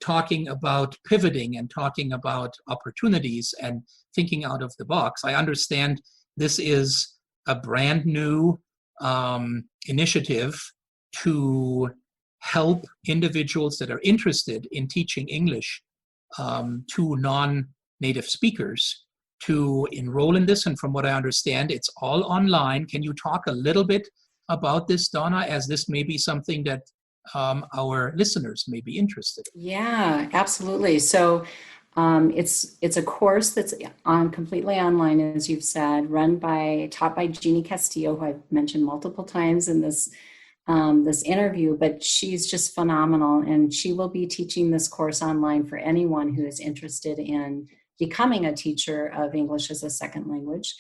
talking about pivoting and talking about opportunities and thinking out of the box, I understand this is a brand new initiative to help individuals that are interested in teaching English to non-native speakers to enroll in this. And from what I understand, it's all online. Can you talk a little bit about this, Donna, as this may be something that our listeners may be interested in? Yeah, absolutely. So it's a course that's completely online, as you've said, taught by Jeannie Castillo, who I've mentioned multiple times in this interview, but she's just phenomenal, and she will be teaching this course online for anyone who is interested in becoming a teacher of English as a second language.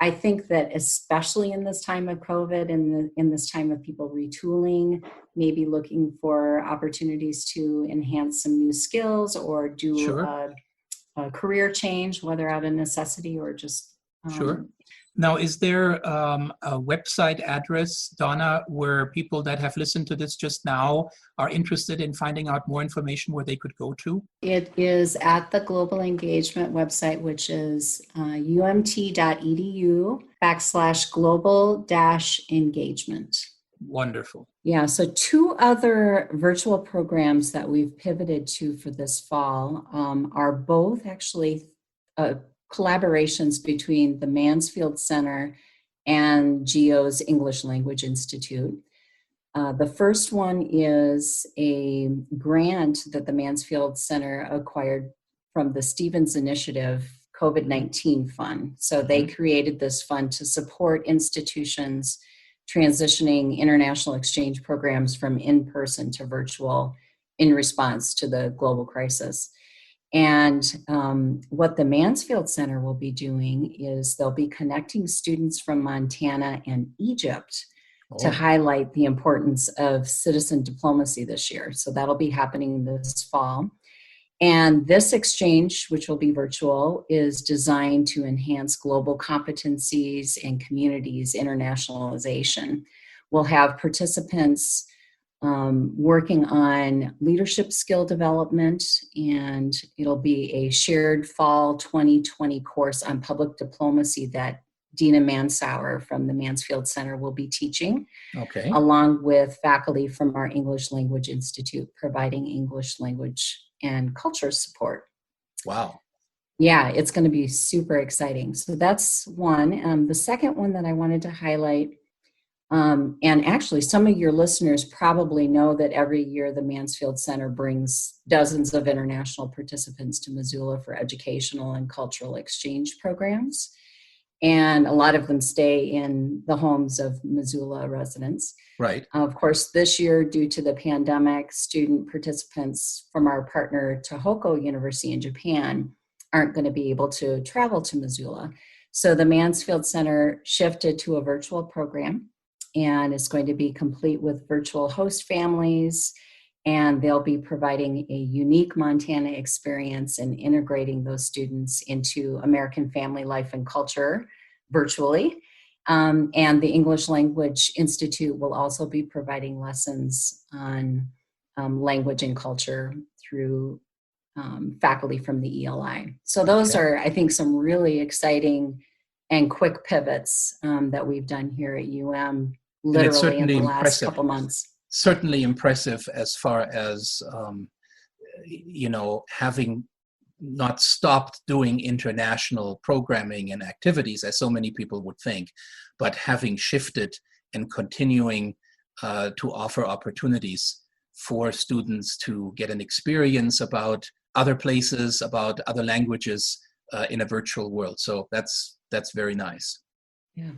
I think that especially in this time of COVID and in this time of people retooling, maybe looking for opportunities to enhance some new skills or do Sure. a career change, whether out of necessity or just Sure. Now, is there a website address, Donna, where people that have listened to this just now are interested in finding out more information where they could go to? It is at the Global Engagement website, which is umt.edu/global-engagement. Wonderful. Yeah, so 2 other virtual programs that we've pivoted to for this fall are both actually collaborations between the Mansfield Center and GEO's English Language Institute. The first one is a grant that the Mansfield Center acquired from the Stevens Initiative COVID-19 fund. So they created this fund to support institutions transitioning international exchange programs from in-person to virtual in response to the global crisis. And what the Mansfield Center will be doing is they'll be connecting students from Montana and Egypt to highlight the importance of citizen diplomacy this year. So that'll be happening this fall. And this exchange, which will be virtual, is designed to enhance global competencies and communities' internationalization. We'll have participants working on leadership skill development, and it'll be a shared fall 2020 course on public diplomacy that Dina Mansauer from the Mansfield Center will be teaching, along with faculty from our English Language Institute providing English language and culture support. Wow. Yeah, it's going to be super exciting. So that's one. The second one that I wanted to highlight, and actually some of your listeners probably know that every year the Mansfield Center brings dozens of international participants to Missoula for educational and cultural exchange programs. And a lot of them stay in the homes of Missoula residents. Right. Of course, this year, due to the pandemic, student participants from our partner Tohoku University in Japan aren't going to be able to travel to Missoula. So the Mansfield Center shifted to a virtual program, and it's going to be complete with virtual host families, and they'll be providing a unique Montana experience and integrating those students into American family life and culture virtually. And the English Language Institute will also be providing lessons on language and culture through faculty from the ELI. So those are, I think, some really exciting and quick pivots that we've done here at UM literally in the last couple months. Certainly impressive as far as, having not stopped doing international programming and activities, as so many people would think, but having shifted and continuing to offer opportunities for students to get an experience about other places, about other languages in a virtual world. So that's very nice. Yeah.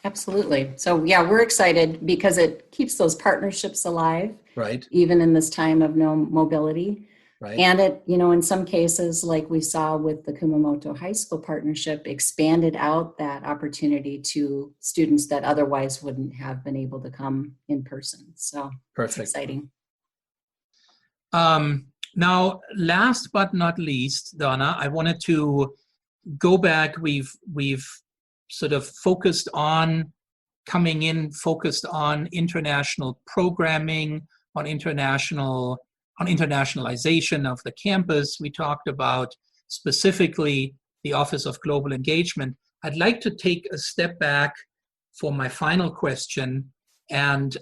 Absolutely. So yeah, we're excited because it keeps those partnerships alive, right? Even in this time of no mobility. Right. And it, in some cases, like we saw with the Kumamoto High School partnership, expanded out that opportunity to students that otherwise wouldn't have been able to come in person. So perfect. It's exciting. Now, last but not least, Donna, I wanted to go back. We've sort of focused on international programming, on internationalization of the campus. We talked about specifically the Office of Global Engagement. I'd like to take a step back for my final question and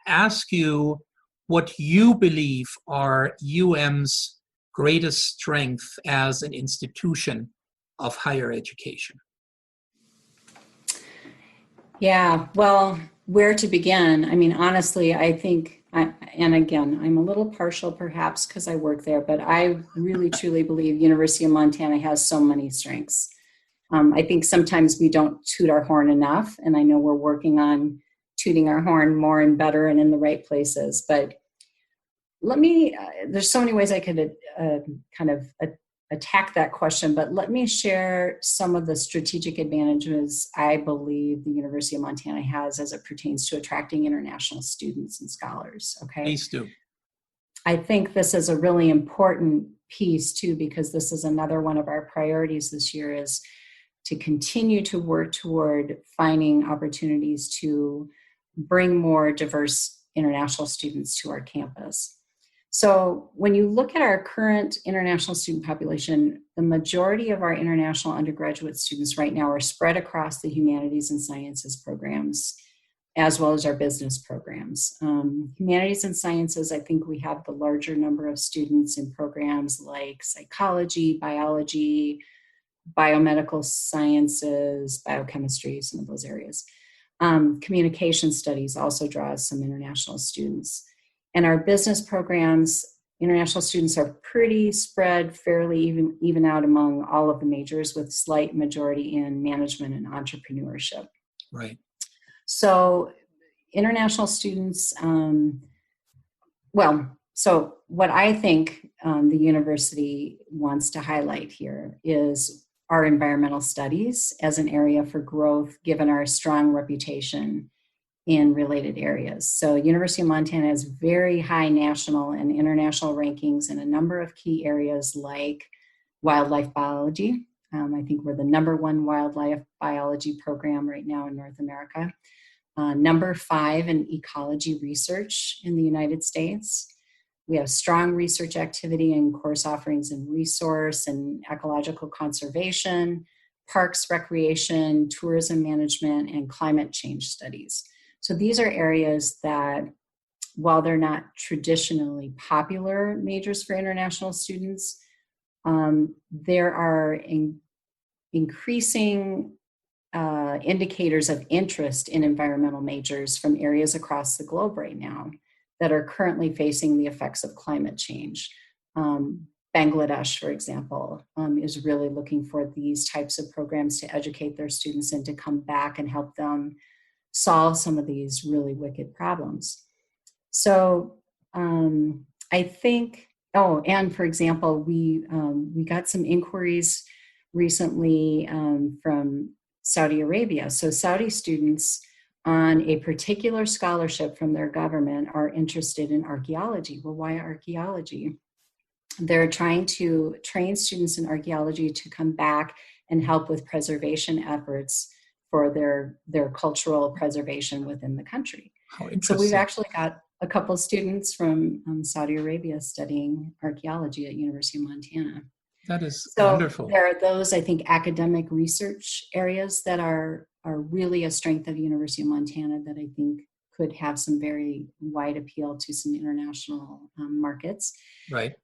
ask you what you believe are UM's greatest strength as an institution of higher education. Yeah, well, where to begin? I mean, honestly, I think And again, I'm a little partial perhaps because I work there, but I really truly believe University of Montana has so many strengths. I think sometimes we don't toot our horn enough, and I know we're working on tooting our horn more and better and in the right places. But let me, there's so many ways I could kind of attack that question, but let me share some of the strategic advantages I believe the University of Montana has as it pertains to attracting international students and scholars, okay? Please do. I think this is a really important piece too, because this is another one of our priorities this year, is to continue to work toward finding opportunities to bring more diverse international students to our campus. So when you look at our current international student population, the majority of our international undergraduate students right now are spread across the humanities and sciences programs, as well as our business programs. Humanities and sciences, I think we have the larger number of students in programs like psychology, biology, biomedical sciences, biochemistry, some of those areas. Communication studies also draws some international students. And our business programs, international students are pretty spread, fairly even out among all of the majors, with slight majority in management and entrepreneurship. Right. So international students, so what I think the university wants to highlight here is our environmental studies as an area for growth, given our strong reputation in related areas. So University of Montana has very high national and international rankings in a number of key areas like wildlife biology. I think we're the #1 wildlife biology program right now in North America. #5 in ecology research in the United States. We have strong research activity and course offerings in resource and ecological conservation, parks, recreation, tourism management, and climate change studies. So these are areas that, while they're not traditionally popular majors for international students, there are increasing indicators of interest in environmental majors from areas across the globe right now that are currently facing the effects of climate change. Bangladesh, for example, is really looking for these types of programs to educate their students and to come back and help them solve some of these really wicked problems. So I think, and for example, we got some inquiries recently from Saudi Arabia. So Saudi students on a particular scholarship from their government are interested in archaeology. Well, why archaeology? They're trying to train students in archaeology to come back and help with preservation efforts for their cultural preservation within the country. How interesting. So we've actually got a couple of students from Saudi Arabia studying archaeology at University of Montana. That is wonderful. There are those, I think, academic research areas that are really a strength of University of Montana that I think could have some very wide appeal to some international markets. Right.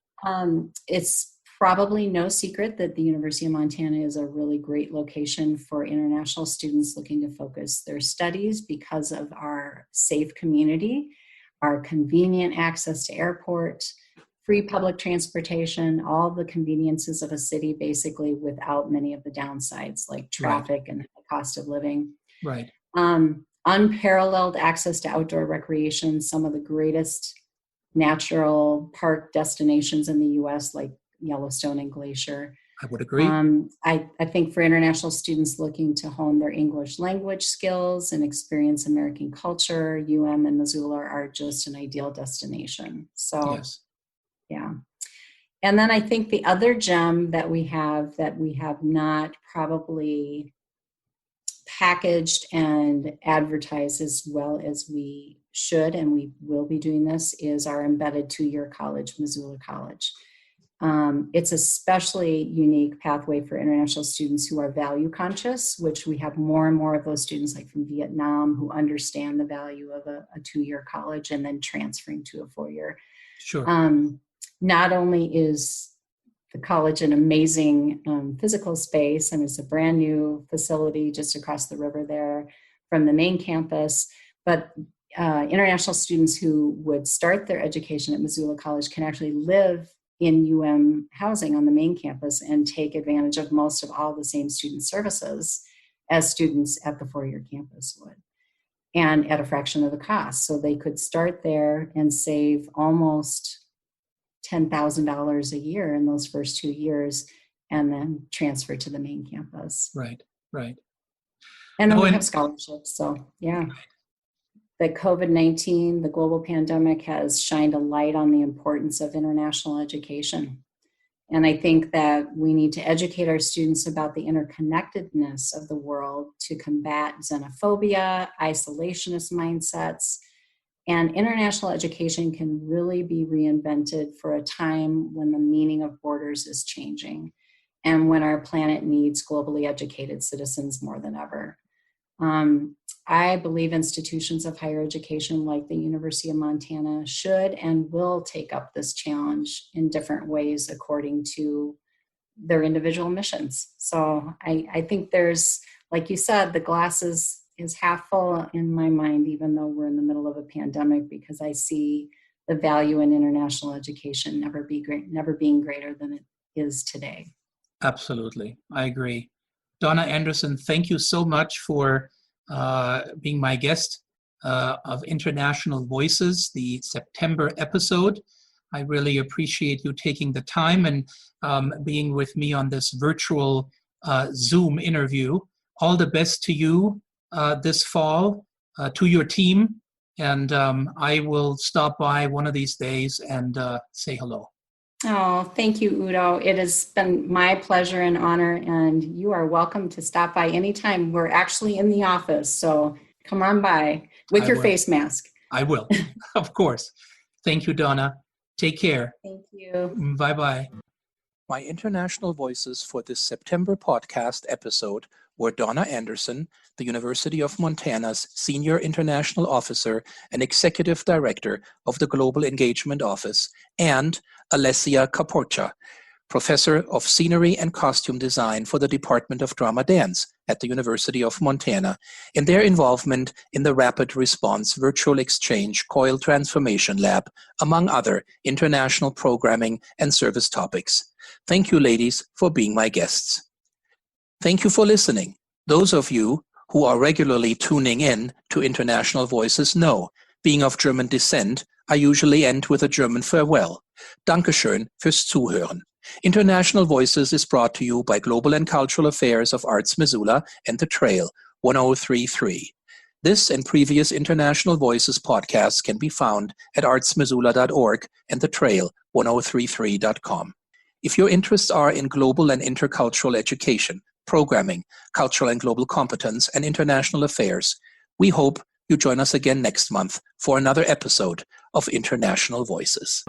It's probably no secret that the University of Montana is a really great location for international students looking to focus their studies because of our safe community, our convenient access to airport, free public transportation, all the conveniences of a city basically without many of the downsides like traffic and the cost of living. Right. Unparalleled access to outdoor recreation, some of the greatest natural park destinations in the US like Yellowstone and Glacier. I would agree. I think for international students looking to hone their English language skills and experience American culture, UM and Missoula are just an ideal destination. So, yes. Yeah. And then I think the other gem that we have not probably packaged and advertised as well as we should, and we will be doing this, is our embedded 2-year college, Missoula College. It's a especially unique pathway for international students who are value conscious, which we have more and more of those students like from Vietnam who understand the value of a 2-year college and then transferring to a 4-year. Sure. Not only is the college an amazing physical space, and it's a brand new facility just across the river there from the main campus, but international students who would start their education at Missoula College can actually live in housing on the main campus and take advantage of most of all the same student services as students at the four-year campus would, and at a fraction of the cost. So they could start there and save almost $10,000 a year in those first 2 years, and then transfer to the main campus. Right. And then we have scholarships. So yeah, the COVID-19, the global pandemic, has shined a light on the importance of international education. And I think that we need to educate our students about the interconnectedness of the world to combat xenophobia, isolationist mindsets. And international education can really be reinvented for a time when the meaning of borders is changing and when our planet needs globally educated citizens more than ever. I believe institutions of higher education like the University of Montana should and will take up this challenge in different ways according to their individual missions. So I think there's, like you said, the glass is half full in my mind, even though we're in the middle of a pandemic, because I see the value in international education never being greater than it is today. Absolutely. I agree. Donna Anderson, thank you so much for being my guest of International Voices, the September episode. I really appreciate you taking the time and being with me on this virtual Zoom interview. All the best to you this fall, to your team, and I will stop by one of these days and say hello. Oh, thank you, Udo. It has been my pleasure and honor, and you are welcome to stop by anytime. We're actually in the office, so come on by with your face mask. I will, of course. Thank you, Donna. Take care. Thank you. Bye-bye. My international voices for this September podcast episode were Donna Anderson, the University of Montana's Senior International Officer and Executive Director of the Global Engagement Office, and Alessia Capoccia, Professor of Scenery and Costume Design for the Department of Drama Dance at the University of Montana, in their involvement in the Rapid Response Virtual Exchange COIL Transformation Lab, among other international programming and service topics. Thank you, ladies, for being my guests. Thank you for listening. Those of you who are regularly tuning in to International Voices know, being of German descent, I usually end with a German farewell. Dankeschön fürs Zuhören. International Voices is brought to you by Global and Cultural Affairs of Arts Missoula and The Trail, 1033. This and previous International Voices podcasts can be found at artsmissoula.org and The Trail, 1033.com. If your interests are in global and intercultural education, programming, cultural and global competence, and international affairs, we hope you join us again next month for another episode of International Voices.